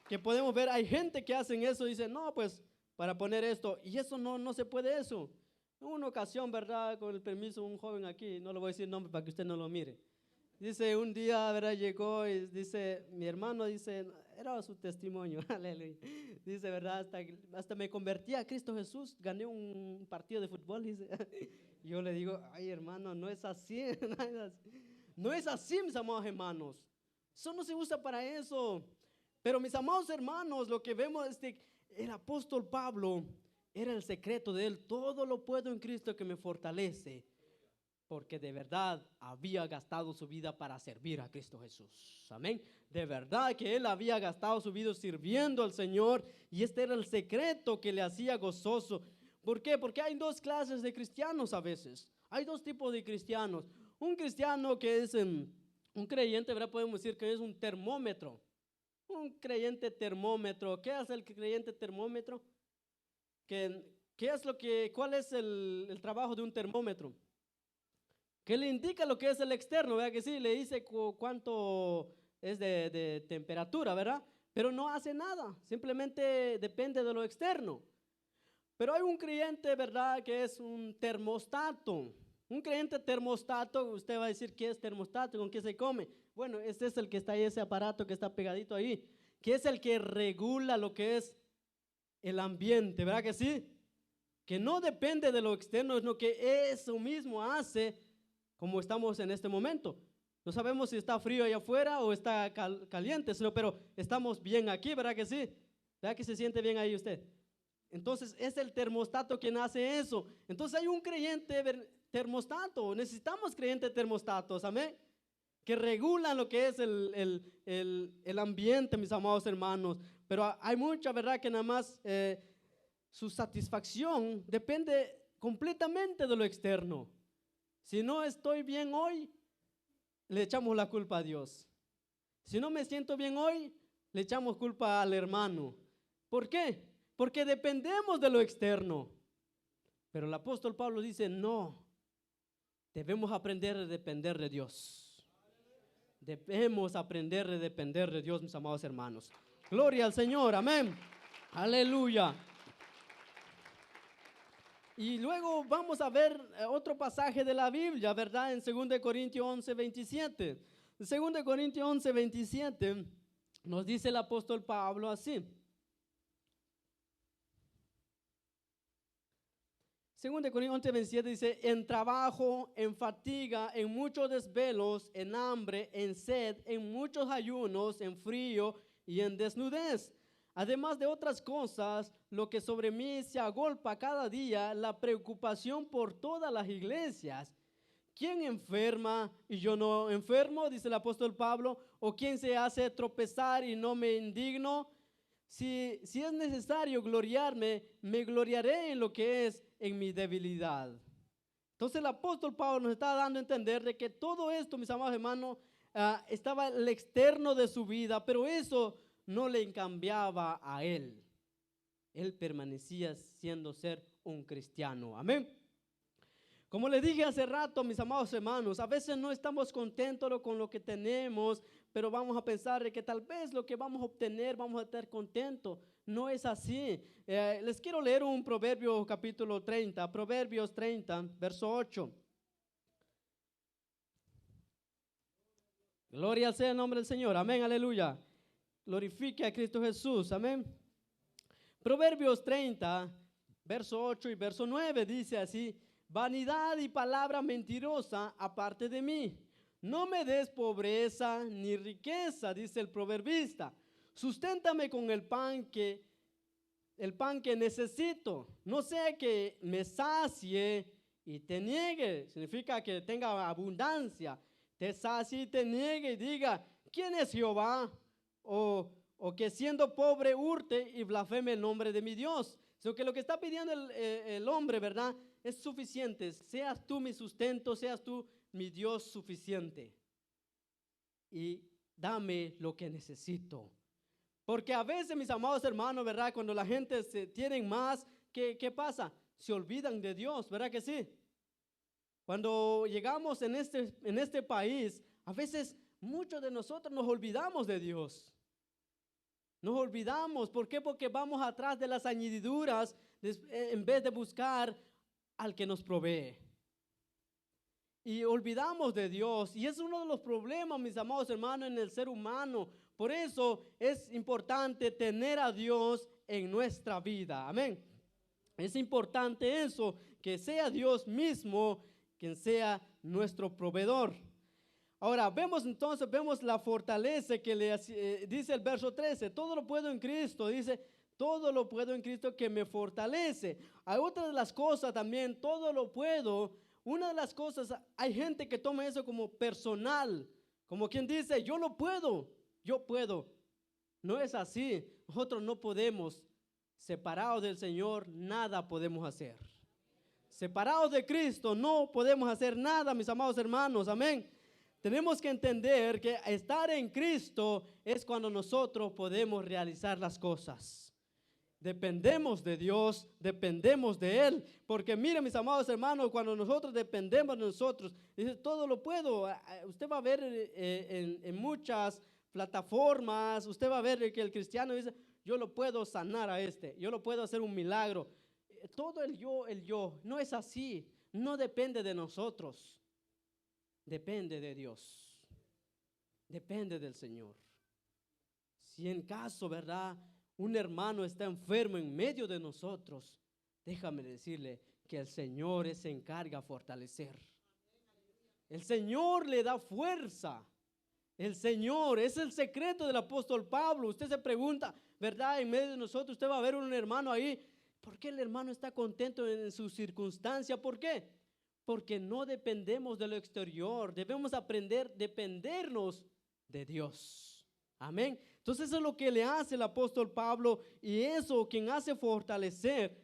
que podemos ver, hay gente que hacen eso, dice: no, pues para poner esto, y eso no se puede eso. En una ocasión, ¿verdad?, con el permiso de un joven aquí, no le voy a decir nombre para que usted no lo mire. Dice, un día, ¿verdad?, llegó y dice, mi hermano, dice, era su testimonio, aleluya. Dice, ¿verdad?, hasta me convertí a Cristo Jesús, gané un partido de fútbol, dice. Yo le digo: ay, hermano, no es así, no es así, mis amados hermanos. Eso no se usa para eso. Pero, mis amados hermanos, lo que vemos es que el apóstol Pablo era el secreto de él: todo lo puedo en Cristo que me fortalece. Porque de verdad había gastado su vida para servir a Cristo Jesús. Amén. De verdad que él había gastado su vida sirviendo al Señor, y este era el secreto que le hacía gozoso. ¿Por qué? Porque hay dos clases de cristianos a veces. Hay dos tipos de cristianos. Un cristiano que es un creyente, ¿verdad?, podemos decir que es un termómetro. Un creyente termómetro. ¿Qué hace el creyente termómetro? Que ¿Cuál es el trabajo de un termómetro? Que le indica lo que es el externo, ¿verdad que sí? Le dice cuánto es de temperatura, ¿verdad? Pero no hace nada, simplemente depende de lo externo. Pero hay un creyente, ¿verdad?, que es un termostato. Un creyente termostato, usted va a decir, ¿qué es termostato? ¿Con qué se come? Bueno, este es el que está ahí, ese aparato que está pegadito ahí, que es el que regula lo que es el ambiente, ¿verdad que sí? Que no depende de lo externo, sino que eso mismo hace como estamos en este momento. No sabemos si está frío allá afuera o está caliente, pero estamos bien aquí, ¿verdad que sí? ¿Verdad que se siente bien ahí usted? Entonces es el termostato quien hace eso. Entonces hay un creyente termostato, necesitamos creyentes termostatos, amén, que regulan lo que es el ambiente, mis amados hermanos. Pero hay mucha, ¿verdad?, que nada más su satisfacción depende completamente de lo externo. Si no estoy bien hoy, le echamos la culpa a Dios. Si no me siento bien hoy, le echamos culpa al hermano. ¿Por qué? Porque dependemos de lo externo. Pero el apóstol Pablo dice, no, debemos aprender a depender de Dios. Debemos aprender a depender de Dios, mis amados hermanos. Gloria al Señor, amén. Aleluya. Y luego vamos a ver otro pasaje de la Biblia, ¿verdad? En 2 Corintios 11, 27. En 2 Corintios 11, 27 nos dice el apóstol Pablo así. 2 Corintios 11, 27 dice, en trabajo, en fatiga, en muchos desvelos, en hambre, en sed, en muchos ayunos, en frío y en desnudez. Además de otras cosas, lo que sobre mí se agolpa cada día, la preocupación por todas las iglesias. ¿Quién enferma y yo no enfermo? Dice el apóstol Pablo. ¿O quién se hace tropezar y no me indigno? Si es necesario gloriarme, me gloriaré en lo que es en mi debilidad. Entonces el apóstol Pablo nos está dando a entender de que todo esto, mis amados hermanos, estaba el externo de su vida, pero eso no le cambiaba a él. Él permanecía siendo ser un cristiano. Amén. Como le dije hace rato, mis amados hermanos, a veces no estamos contentos con lo que tenemos, pero vamos a pensar de que tal vez lo que vamos a obtener vamos a estar contentos. No es así. Les quiero leer un proverbio capítulo 30, Proverbios 30, verso 8. Gloria sea el nombre del Señor. Amén, aleluya. Glorifique a Cristo Jesús. Amén. Proverbios 30, verso 8 y verso 9 dice así: vanidad y palabra mentirosa aparte de mí. No me des pobreza ni riqueza, dice el proverbista. Susténtame con el pan que necesito. No sea que me sacie y te niegue. Significa que tenga abundancia. Te sacie y te niegue y diga, ¿quién es Jehová? O que siendo pobre hurte y blasfeme el nombre de mi Dios. Que lo que está pidiendo el hombre, ¿verdad?, es suficiente. Seas tú mi sustento, seas tú mi Dios suficiente. Y dame lo que necesito. Porque a veces, mis amados hermanos, ¿verdad?, cuando la gente tiene más, ¿qué pasa? Se olvidan de Dios, ¿verdad que sí? Cuando llegamos en este país, a veces muchos de nosotros nos olvidamos de Dios. Nos olvidamos. ¿Por qué? Porque vamos atrás de las añadiduras en vez de buscar al que nos provee. Y olvidamos de Dios. Y es uno de los problemas, mis amados hermanos, en el ser humano. Por eso es importante tener a Dios en nuestra vida. Amén. Es importante eso, que sea Dios mismo quien sea nuestro proveedor. Ahora, vemos la fortaleza que dice el verso 13, todo lo puedo en Cristo, dice, todo lo puedo en Cristo que me fortalece. Hay otra de las cosas también, todo lo puedo. Una de las cosas, hay gente que toma eso como personal, como quien dice, yo lo puedo, yo puedo. No es así, nosotros no podemos, separados del Señor, nada podemos hacer. Separados de Cristo, no podemos hacer nada, mis amados hermanos, amén. Tenemos que entender que estar en Cristo es cuando nosotros podemos realizar las cosas. Dependemos de Dios, dependemos de Él. Porque miren, mis amados hermanos, cuando nosotros dependemos de nosotros, dice, todo lo puedo. Usted va a ver en muchas plataformas, usted va a ver que el cristiano dice, yo lo puedo sanar a este, yo lo puedo hacer un milagro. Todo el yo, no es así. No depende de nosotros, depende de Dios, depende del Señor. Si en caso, ¿verdad?, un hermano está enfermo en medio de nosotros, déjame decirle que el Señor se encarga de fortalecer. El Señor le da fuerza. El Señor, es el secreto del apóstol Pablo. Usted se pregunta, ¿verdad? En medio de nosotros usted va a ver un hermano ahí. ¿Por qué el hermano está contento en su circunstancia? ¿Por qué? Porque no dependemos de lo exterior. Debemos aprender a dependernos de Dios. Amén. Entonces eso es lo que le hace el apóstol Pablo, y eso quien hace fortalecer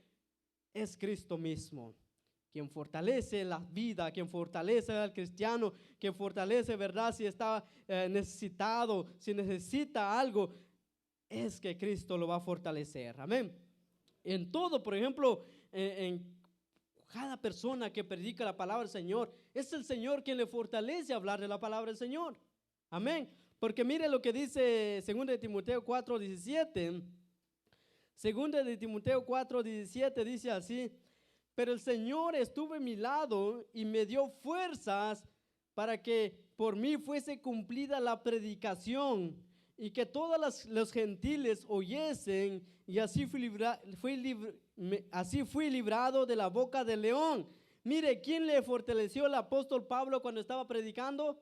es Cristo mismo. Quien fortalece la vida, quien fortalece al cristiano, quien fortalece, ¿verdad?, si está necesitado, si necesita algo, es que Cristo lo va a fortalecer. Amén. En todo, por ejemplo, en cada persona que predica la palabra del Señor, es el Señor quien le fortalece a hablar de la palabra del Señor. Amén. Porque mire lo que dice 2 de Timoteo 4:17. 2 de Timoteo 4:17 dice así: pero el Señor estuvo en mi lado y me dio fuerzas para que por mí fuese cumplida la predicación y que todos los gentiles oyesen, y así fui librado de la boca del león. Mire, ¿quién le fortaleció al apóstol Pablo cuando estaba predicando?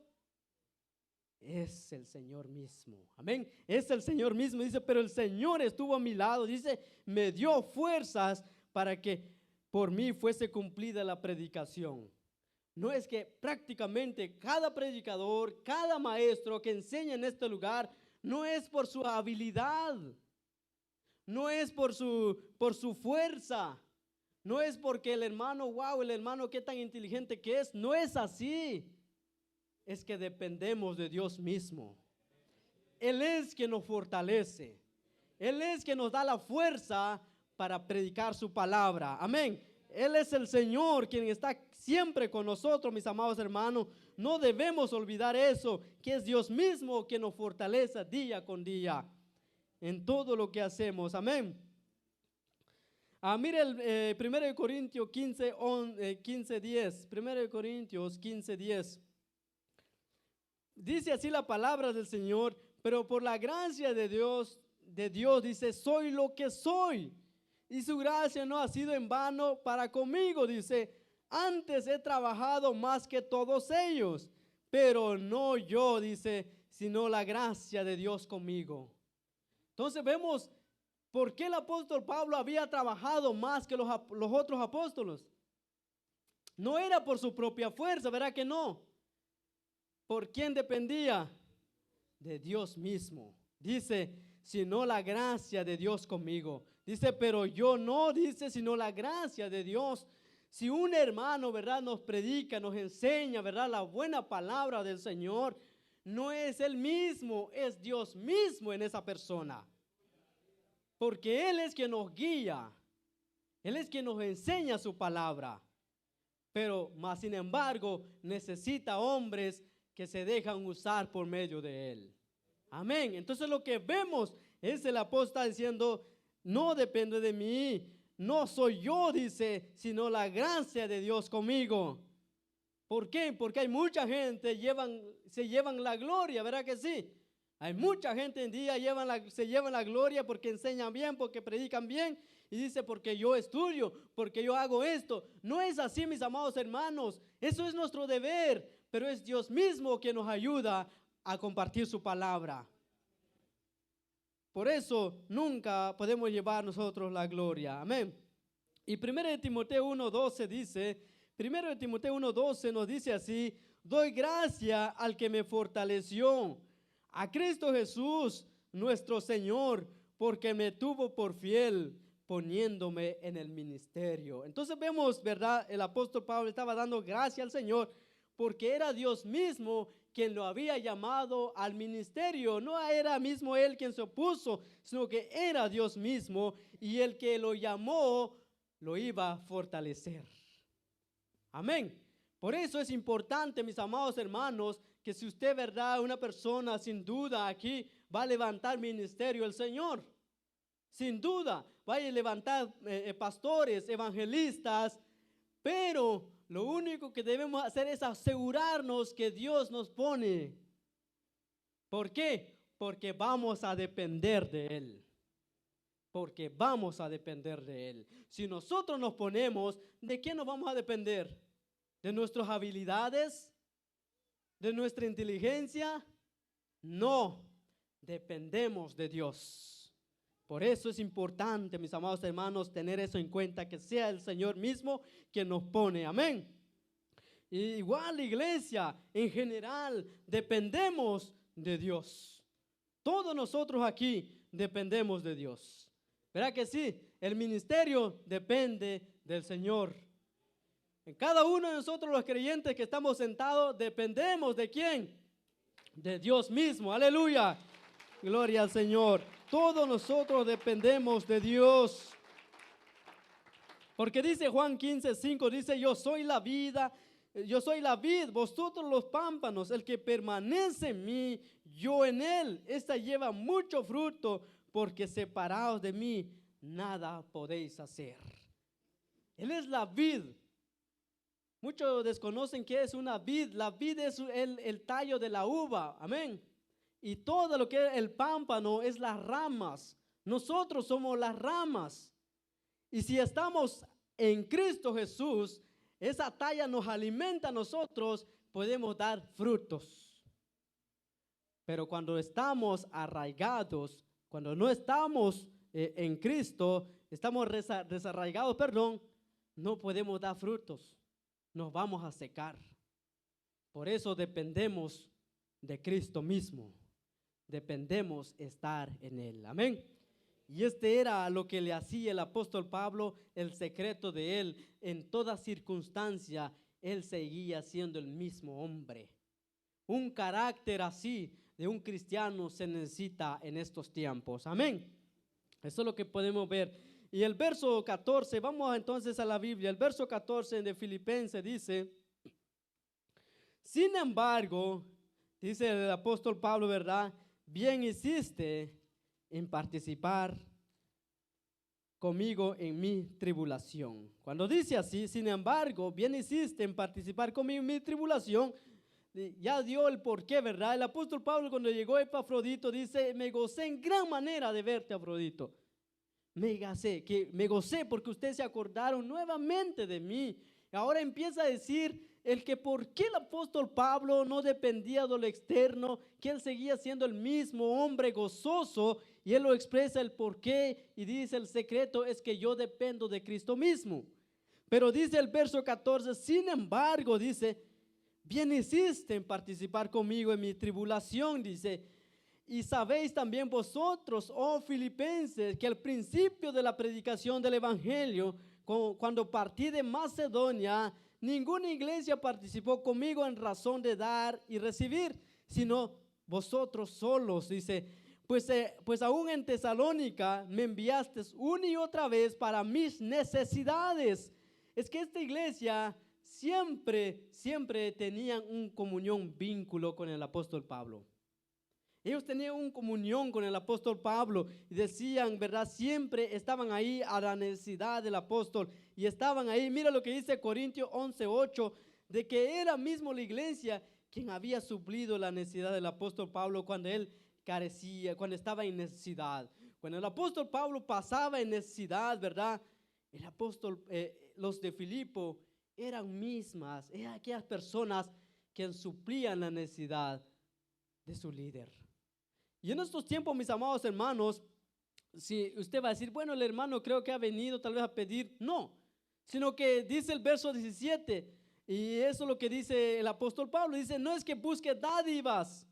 Es el Señor mismo. Amén. Es el Señor mismo. Dice, pero el Señor estuvo a mi lado. Dice, me dio fuerzas para que por mí fuese cumplida la predicación. No es que prácticamente cada predicador, cada maestro que enseña en este lugar, no es por su habilidad, no es por su fuerza, no es porque el hermano, wow, el hermano qué tan inteligente que es. No es así. Es que dependemos de Dios mismo. Él es quien nos fortalece. Él es quien nos da la fuerza para predicar su palabra. Amén. Él es el Señor quien está siempre con nosotros, mis amados hermanos. No debemos olvidar eso, que es Dios mismo quien nos fortalece día con día en todo lo que hacemos. Amén. Mire el 1 Corintios 15:10. 1 Corintios 15:10. Dice así la palabra del Señor: pero por la gracia de Dios dice, soy lo que soy. Y su gracia no ha sido en vano para conmigo, dice, antes he trabajado más que todos ellos, pero no yo, dice, sino la gracia de Dios conmigo. Entonces vemos por qué el apóstol Pablo había trabajado más que los otros apóstoles. No era por su propia fuerza, ¿verdad que no? ¿Por quién dependía? De Dios mismo. Dice, sino la gracia de Dios conmigo. Dice, pero yo no, dice, sino la gracia de Dios. Si un hermano, ¿verdad?, nos predica, nos enseña, ¿verdad?, la buena palabra del Señor, no es él mismo, es Dios mismo en esa persona. Porque Él es quien nos guía, Él es quien nos enseña su palabra. Pero más sin embargo necesita hombres que se dejan usar por medio de Él. Amén. Entonces lo que vemos es el apóstol diciendo, no depende de mí, no soy yo, dice, sino la gracia de Dios conmigo. ¿Por qué? Porque hay mucha gente se llevan la gloria, ¿verdad que sí? Hay mucha gente en día se llevan la gloria porque enseñan bien, porque predican bien, y dice, porque yo estudio, porque yo hago esto. No es así, mis amados hermanos. Eso es nuestro deber, pero es Dios mismo que nos ayuda a compartir su palabra. Por eso nunca podemos llevar nosotros la gloria. Amén. Y 1 Timoteo 1:12 dice, 1 Timoteo 1:12 nos dice así, doy gracia al que me fortaleció, a Cristo Jesús, nuestro Señor, porque me tuvo por fiel, poniéndome en el ministerio. Entonces vemos, ¿verdad? El apóstol Pablo estaba dando gracia al Señor porque era Dios mismo quien lo había llamado al ministerio. No era mismo él quien se opuso, sino que era Dios mismo, y el que lo llamó lo iba a fortalecer. Amén. Por eso es importante, mis amados hermanos, que si usted, verdad, una persona sin duda aquí va a levantar ministerio el Señor, sin duda va a levantar pastores, evangelistas, pero lo único que debemos hacer es asegurarnos que Dios nos pone. ¿Por qué? Porque vamos a depender de Él. Porque vamos a depender de Él. Si nosotros nos ponemos, ¿de qué nos vamos a depender? ¿De nuestras habilidades? ¿De nuestra inteligencia? No, dependemos de Dios. Por eso es importante, mis amados hermanos, tener eso en cuenta, que sea el Señor mismo quien nos pone. Amén. Y igual la iglesia en general dependemos de Dios. Todos nosotros aquí dependemos de Dios. ¿Verdad que sí? El ministerio depende del Señor. En cada uno de nosotros los creyentes que estamos sentados dependemos ¿de quién? De Dios mismo. Aleluya. Gloria al Señor. Todos nosotros dependemos de Dios. Porque dice Juan 15:5, dice, yo soy la vid, vosotros los pámpanos, el que permanece en mí, yo en él. Esta lleva mucho fruto, porque separados de mí, nada podéis hacer. Él es la vid. Muchos desconocen qué es una vid. La vid es el tallo de la uva. Amén. Y todo lo que es el pámpano es las ramas. Nosotros somos las ramas. Y si estamos en Cristo Jesús, esa talla nos alimenta a nosotros, podemos dar frutos. Pero cuando estamos arraigados, cuando no estamos en Cristo, estamos desarraigados, no podemos dar frutos. Nos vamos a secar. Por eso dependemos de Cristo mismo. Dependemos estar en Él. Amén. Y este era lo que le hacía el apóstol Pablo, el secreto de él. En toda circunstancia, él seguía siendo el mismo hombre. Un carácter así de un cristiano se necesita en estos tiempos. Amén. Eso es lo que podemos ver. Y el verso 14, vamos entonces a la Biblia. El verso 14 de Filipenses dice, sin embargo, dice el apóstol Pablo, ¿verdad? Bien hiciste en participar conmigo en mi tribulación. Cuando dice así, sin embargo, bien hiciste en participar conmigo en mi tribulación, ya dio el porqué, ¿verdad? El apóstol Pablo cuando llegó a Epafrodito dice, me gocé en gran manera de verte, Afrodito. Me gocé porque ustedes se acordaron nuevamente de mí. Ahora empieza a decir el que por qué el apóstol Pablo no dependía de lo externo, que él seguía siendo el mismo hombre gozoso, y él lo expresa el por qué y dice el secreto es que yo dependo de Cristo mismo. Pero dice el verso 14, sin embargo, dice, bien hiciste en participar conmigo en mi tribulación, dice, y sabéis también vosotros, oh filipenses, que al principio de la predicación del evangelio, cuando partí de Macedonia, ninguna iglesia participó conmigo en razón de dar y recibir, sino vosotros solos, dice, pues aún en Tesalónica me enviaste una y otra vez para mis necesidades. Es que esta iglesia siempre tenían un comunión, vínculo con el apóstol Pablo. Ellos tenían una comunión con el apóstol Pablo y decían, ¿verdad? Siempre estaban ahí a la necesidad del apóstol y estaban ahí. Mira lo que dice Corintios 11:8, de que era mismo la iglesia quien había suplido la necesidad del apóstol Pablo cuando él carecía, cuando estaba en necesidad. Cuando el apóstol Pablo pasaba en necesidad, ¿verdad? El apóstol, los de Filipo eran aquellas personas que suplían la necesidad de su líder. Y en estos tiempos, mis amados hermanos, si usted va a decir, bueno, el hermano creo que ha venido tal vez a pedir, no, sino que dice el verso 17, y eso es lo que dice el apóstol Pablo, dice, no es que busque dádivas,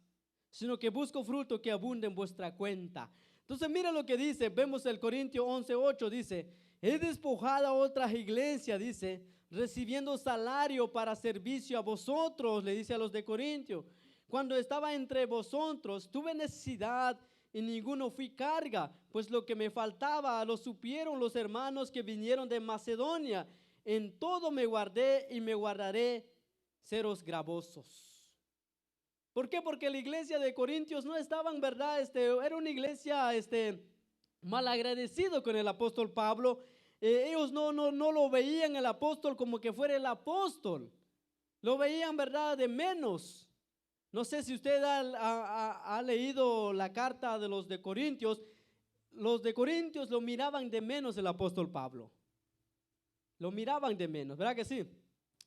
sino que busco fruto que abunde en vuestra cuenta. Entonces mira lo que dice, vemos el Corintios 11:8, dice, he despojado a otras iglesias, dice, recibiendo salario para servicio a vosotros, le dice a los de Corintio. Cuando estaba entre vosotros, tuve necesidad y ninguno fui carga, pues lo que me faltaba lo supieron los hermanos que vinieron de Macedonia. En todo me guardé y me guardaré seros gravosos. ¿Por qué? Porque la iglesia de Corintios no estaban, ¿verdad? Era una iglesia malagradecido con el apóstol Pablo. Ellos no lo veían el apóstol como que fuera el apóstol. Lo veían, ¿verdad?, de menos. No sé si usted ha leído la carta de los de Corintios. Los de Corintios lo miraban de menos el apóstol Pablo. Lo miraban de menos, ¿verdad que sí?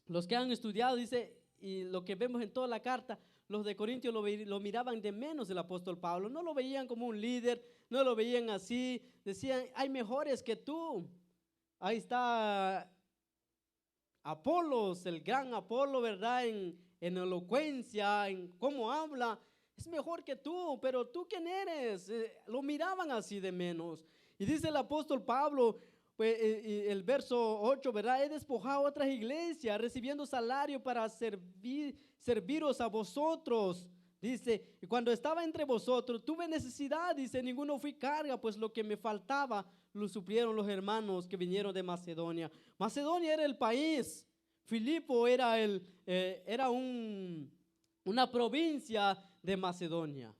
Los que han estudiado, dice, y lo que vemos en toda la carta, los de Corintios lo miraban de menos el apóstol Pablo. No lo veían como un líder, no lo veían así. Decían, hay mejores que tú. Ahí está Apolos, el gran Apolo, ¿verdad? En elocuencia, en cómo habla, es mejor que tú, pero ¿tú quién eres? Lo miraban así de menos. Y dice el apóstol Pablo, pues, el verso 8, ¿verdad? He despojado a otras iglesias, recibiendo salario para serviros a vosotros. Dice, y cuando estaba entre vosotros, tuve necesidad, dice, ninguno fui carga, pues lo que me faltaba lo suplieron los hermanos que vinieron de Macedonia. Macedonia era el país, Filipo era una provincia de Macedonia.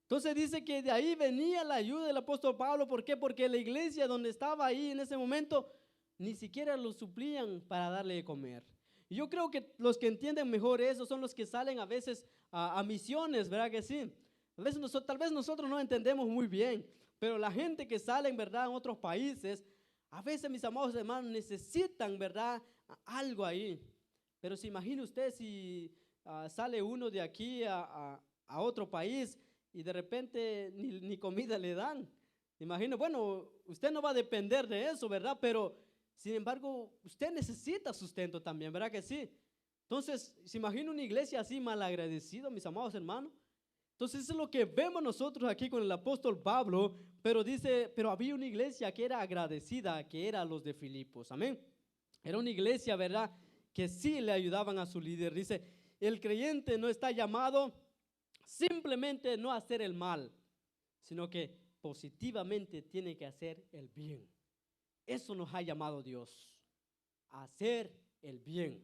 Entonces dice que de ahí venía la ayuda del apóstol Pablo. ¿Por qué? Porque la iglesia donde estaba ahí en ese momento ni siquiera lo suplían para darle de comer. Y yo creo que los que entienden mejor eso son los que salen a veces a misiones, ¿verdad que sí? A veces tal vez nosotros no entendemos muy bien, pero la gente que sale, ¿verdad?, en otros países, a veces, mis amados hermanos, necesitan, ¿verdad?, algo ahí. Pero se imagina usted si sale uno de aquí a otro país y de repente ni comida le dan. Imagino, bueno, usted no va a depender de eso, ¿verdad? Pero, sin embargo, usted necesita sustento también, ¿verdad que sí? Entonces, se imagina una iglesia así malagradecida, mis amados hermanos. Entonces, eso es lo que vemos nosotros aquí con el apóstol Pablo, pero dice, pero había una iglesia que era agradecida, que era los de Filipos, amén. Era una iglesia, ¿verdad?, que sí le ayudaban a su líder. Dice, el creyente no está llamado simplemente no a hacer el mal, sino que positivamente tiene que hacer el bien. Eso nos ha llamado Dios, a hacer el bien.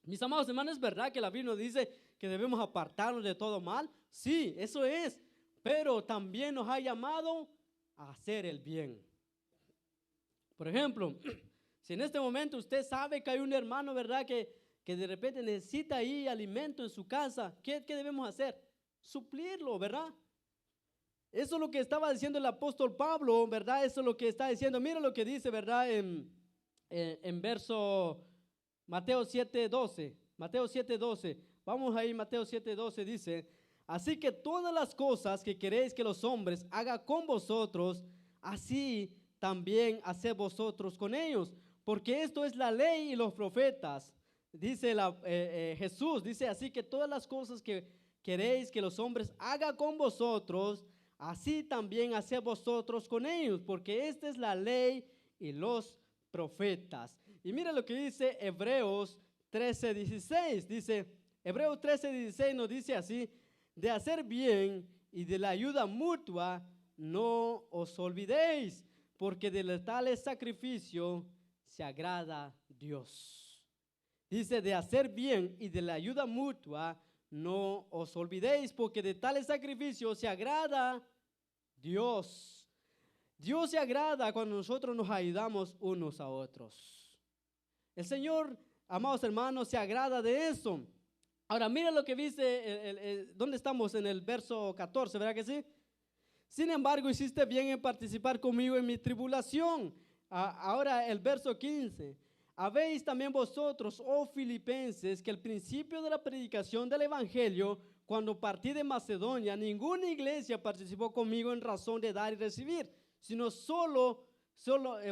Mis amados hermanos, ¿es verdad que la Biblia nos dice que debemos apartarnos de todo mal? Sí, eso es, pero también nos ha llamado a hacer el bien. Por ejemplo, si en este momento usted sabe que hay un hermano, ¿verdad?, que de repente necesita ahí alimento en su casa, ¿qué debemos hacer? Suplirlo, ¿verdad? Eso es lo que estaba diciendo el apóstol Pablo, ¿verdad? Eso es lo que está diciendo. Mira lo que dice, ¿verdad?, en verso Mateo 7:12. Mateo 7:12. Vamos ahí, Mateo 7:12 dice, así que todas las cosas que queréis que los hombres hagan con vosotros, así también haced vosotros con ellos, porque esto es la ley y los profetas. Dice Jesús, dice, así que todas las cosas que queréis que los hombres hagan con vosotros, así también haced vosotros con ellos, porque esta es la ley y los profetas. Y mira lo que dice Hebreos 13:16. Dice, Hebreos 13:16 nos dice así, de hacer bien y de la ayuda mutua no os olvidéis, porque de tales sacrificios se agrada Dios. Dice, de hacer bien y de la ayuda mutua no os olvidéis, porque de tales sacrificios se agrada Dios. Dios se agrada cuando nosotros nos ayudamos unos a otros. El Señor, amados hermanos, se agrada de eso. Ahora, mira lo que dice, ¿dónde estamos? En el verso 14, ¿verdad que sí? Sin embargo, hiciste bien en participar conmigo en mi tribulación. Ahora el verso 15. Habéis también vosotros, oh filipenses, que al principio de la predicación del evangelio, cuando partí de Macedonia, ninguna iglesia participó conmigo en razón de dar y recibir, sino solo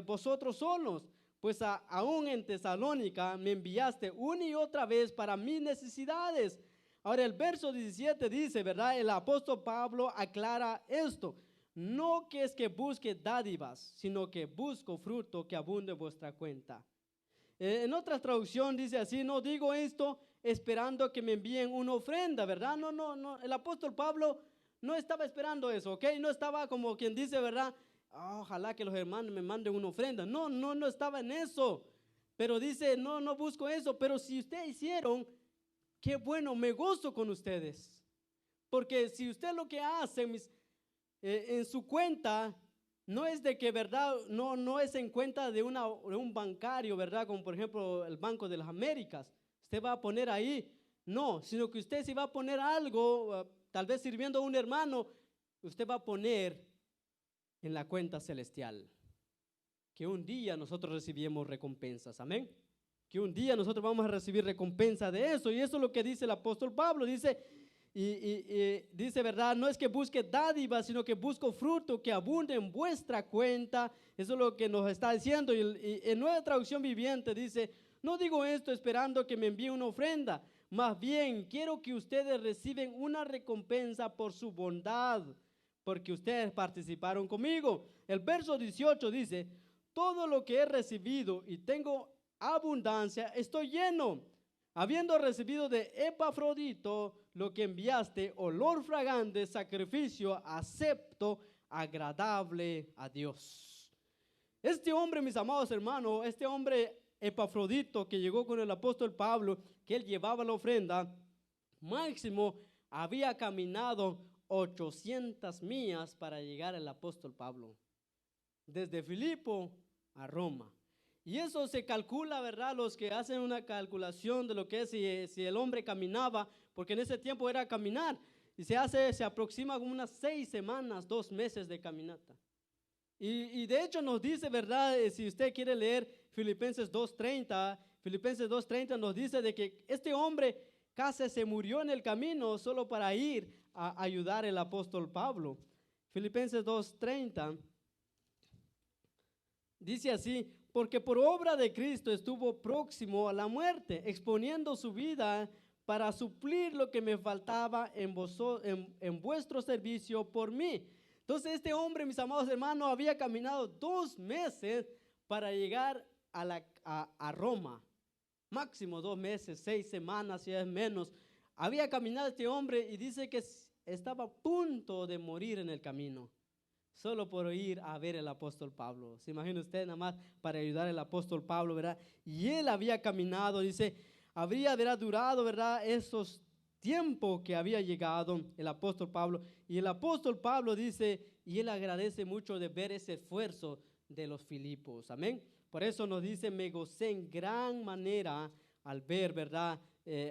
vosotros solos. Pues aún en Tesalónica me enviaste una y otra vez para mis necesidades. Ahora el verso 17 dice, ¿verdad? El apóstol Pablo aclara esto. No que es que busque dádivas, sino que busco fruto que abunde en vuestra cuenta. En otra traducción dice así, no digo esto esperando que me envíen una ofrenda, ¿verdad? No, el apóstol Pablo no estaba esperando eso, ¿ok? No estaba como quien dice, ¿verdad? "Ah, ojalá que los hermanos me manden una ofrenda". No estaba en eso. Pero dice, no busco eso, pero si ustedes hicieron, qué bueno, me gozo con ustedes. Porque si usted lo que hace en su cuenta, no es de que, ¿verdad? No es en cuenta de un bancario, ¿verdad? Como por ejemplo el Banco de las Américas. Usted va a poner ahí, no, sino que usted si va a poner algo, tal vez sirviendo a un hermano, usted va a poner en la cuenta celestial. Que un día nosotros recibimos recompensas, amén. Que un día nosotros vamos a recibir recompensa de eso. Y eso es lo que dice el apóstol Pablo. Dice, dice, ¿verdad? No es que busque dádivas, sino que busco fruto que abunde en vuestra cuenta. Eso es lo que nos está diciendo. Y en Nueva Traducción Viviente dice, no digo esto esperando que me envíe una ofrenda. Más bien, quiero que ustedes reciben una recompensa por su bondad, porque ustedes participaron conmigo. El verso 18 dice, todo lo que he recibido y tengo abundancia, estoy lleno, habiendo recibido de Epafrodito lo que enviaste, olor fragante, sacrificio acepto, agradable a Dios. Este hombre, mis amados hermanos, este hombre Epafrodito que llegó con el apóstol Pablo, que él llevaba la ofrenda, máximo había caminado 800 millas para llegar al apóstol Pablo, desde Filipo a Roma. Y eso se calcula, ¿verdad? Los que hacen una calculación de lo que es si el hombre caminaba, porque en ese tiempo era caminar, y se aproxima como unas 6 semanas, 2 meses de caminata. Y de hecho nos dice, ¿verdad? Si usted quiere leer Filipenses 2:30 nos dice de que este hombre casi se murió en el camino solo para ir a ayudar al apóstol Pablo. Filipenses 2:30 dice así, porque por obra de Cristo estuvo próximo a la muerte, exponiendo su vida para suplir lo que me faltaba en vuestro servicio por mí. Entonces este hombre, mis amados hermanos, había caminado 2 meses para llegar a Roma. Máximo 2 meses, 6 semanas, si es menos. Había caminado este hombre y dice que estaba a punto de morir en el camino, solo por ir a ver al apóstol Pablo. Se imagina usted nada más para ayudar al apóstol Pablo, ¿verdad? Y él había caminado, dice, habría durado, ¿verdad? Esos tiempo que había llegado el apóstol Pablo. Y el apóstol Pablo dice, y él agradece mucho de ver ese esfuerzo de los Filipos. Amén. Por eso nos dice, me gocé en gran manera al ver, ¿verdad?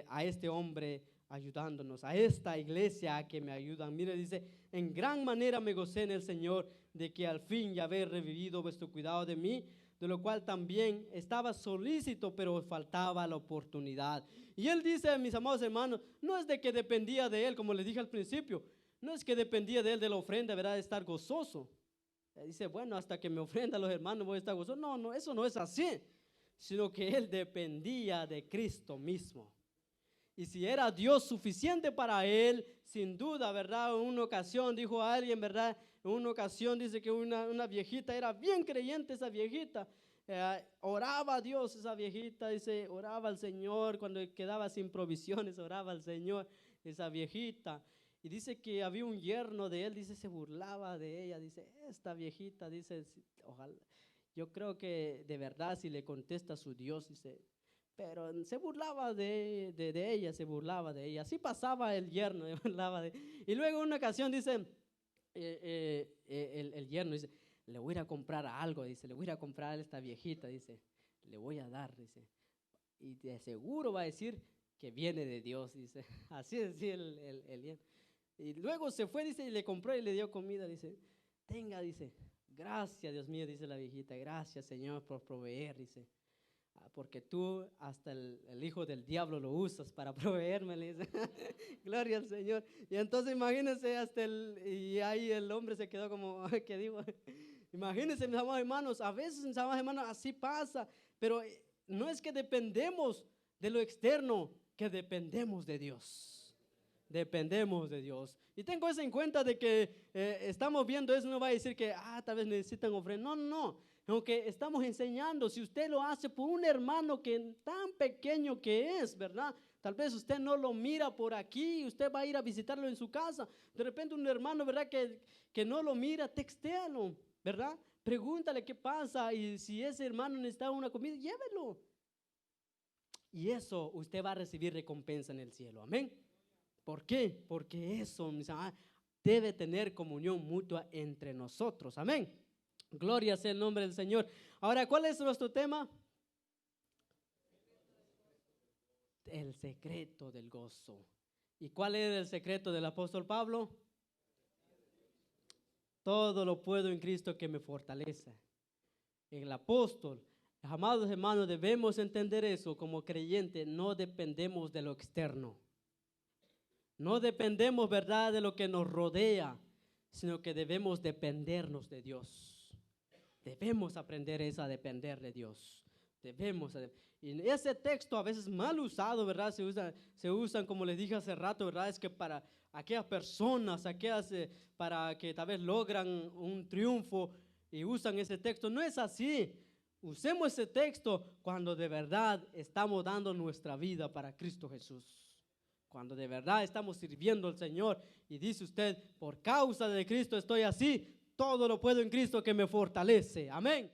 A este hombre ayudándonos, a esta iglesia que me ayudan. Mire, dice, en gran manera me gocé en el Señor de que al fin ya habéis revivido vuestro cuidado de mí, de lo cual también estaba solícito, pero faltaba la oportunidad. Y él dice, mis amados hermanos, no es de que dependía de él, como les dije al principio, no es que dependía de él de la ofrenda, ¿verdad? De estar gozoso. Dice, bueno, hasta que me ofrenda a los hermanos voy a estar gozoso. No, eso no es así, sino que él dependía de Cristo mismo. Y si era Dios suficiente para él, sin duda, ¿verdad? En una ocasión dijo a alguien, ¿verdad? En una ocasión dice que una viejita, era bien creyente esa viejita, oraba a Dios esa viejita, dice, oraba al Señor, cuando quedaba sin provisiones, oraba al Señor esa viejita. Y dice que había un yerno de él, dice, se burlaba de ella, dice, esta viejita, dice, ojalá, yo creo que de verdad si le contesta a su Dios, dice, pero se burlaba de ella, se burlaba de ella. Así pasaba el yerno, se burlaba de. Y luego en una ocasión dice, el yerno dice, le voy a ir a comprar algo, dice, le voy a ir a comprar a esta viejita, dice, le voy a dar, dice. Y de seguro va a decir que viene de Dios, dice. Así decía el yerno. Y luego se fue, dice, y le compró y le dio comida, dice, tenga, dice, gracias Dios mío, dice la viejita, gracias Señor por proveer, dice. Porque tú hasta el hijo del diablo lo usas para proveerme, le dice. Gloria al Señor. Y entonces imagínense y ahí el hombre se quedó como, ¿qué digo? Imagínense, mis amados hermanos, a veces, mis amados hermanos, así pasa, pero no es que dependemos de lo externo, que dependemos de Dios. Dependemos de Dios. Y tengo eso en cuenta de que estamos viendo eso, no va a decir que, tal vez necesitan ofrenda. No. Aunque estamos enseñando, si usted lo hace por un hermano que tan pequeño que es, ¿verdad? Tal vez usted no lo mira por aquí, usted va a ir a visitarlo en su casa. De repente un hermano, ¿verdad? Que no lo mira, textéalo, ¿verdad? Pregúntale qué pasa y si ese hermano necesita una comida, llévelo. Y eso usted va a recibir recompensa en el cielo, amén. ¿Por qué? Porque eso debe tener comunión mutua entre nosotros, amén. Gloria sea el nombre del Señor. Ahora, ¿cuál es nuestro tema? El secreto del gozo. ¿Y cuál era el secreto del apóstol Pablo? Todo lo puedo en Cristo que me fortalece. El apóstol, amados hermanos, debemos entender eso como creyentes, no dependemos de lo externo. No dependemos, ¿verdad?, de lo que nos rodea, sino que debemos dependernos de Dios. Debemos aprender a depender de Dios. Y ese texto a veces mal usado, ¿verdad? Se usan, como les dije hace rato, ¿verdad? Es que para aquellas personas, para que tal vez logran un triunfo y usan ese texto. No es así. Usemos ese texto cuando de verdad estamos dando nuestra vida para Cristo Jesús. Cuando de verdad estamos sirviendo al Señor y dice usted, por causa de Cristo estoy así, todo lo puedo en Cristo que me fortalece. Amén.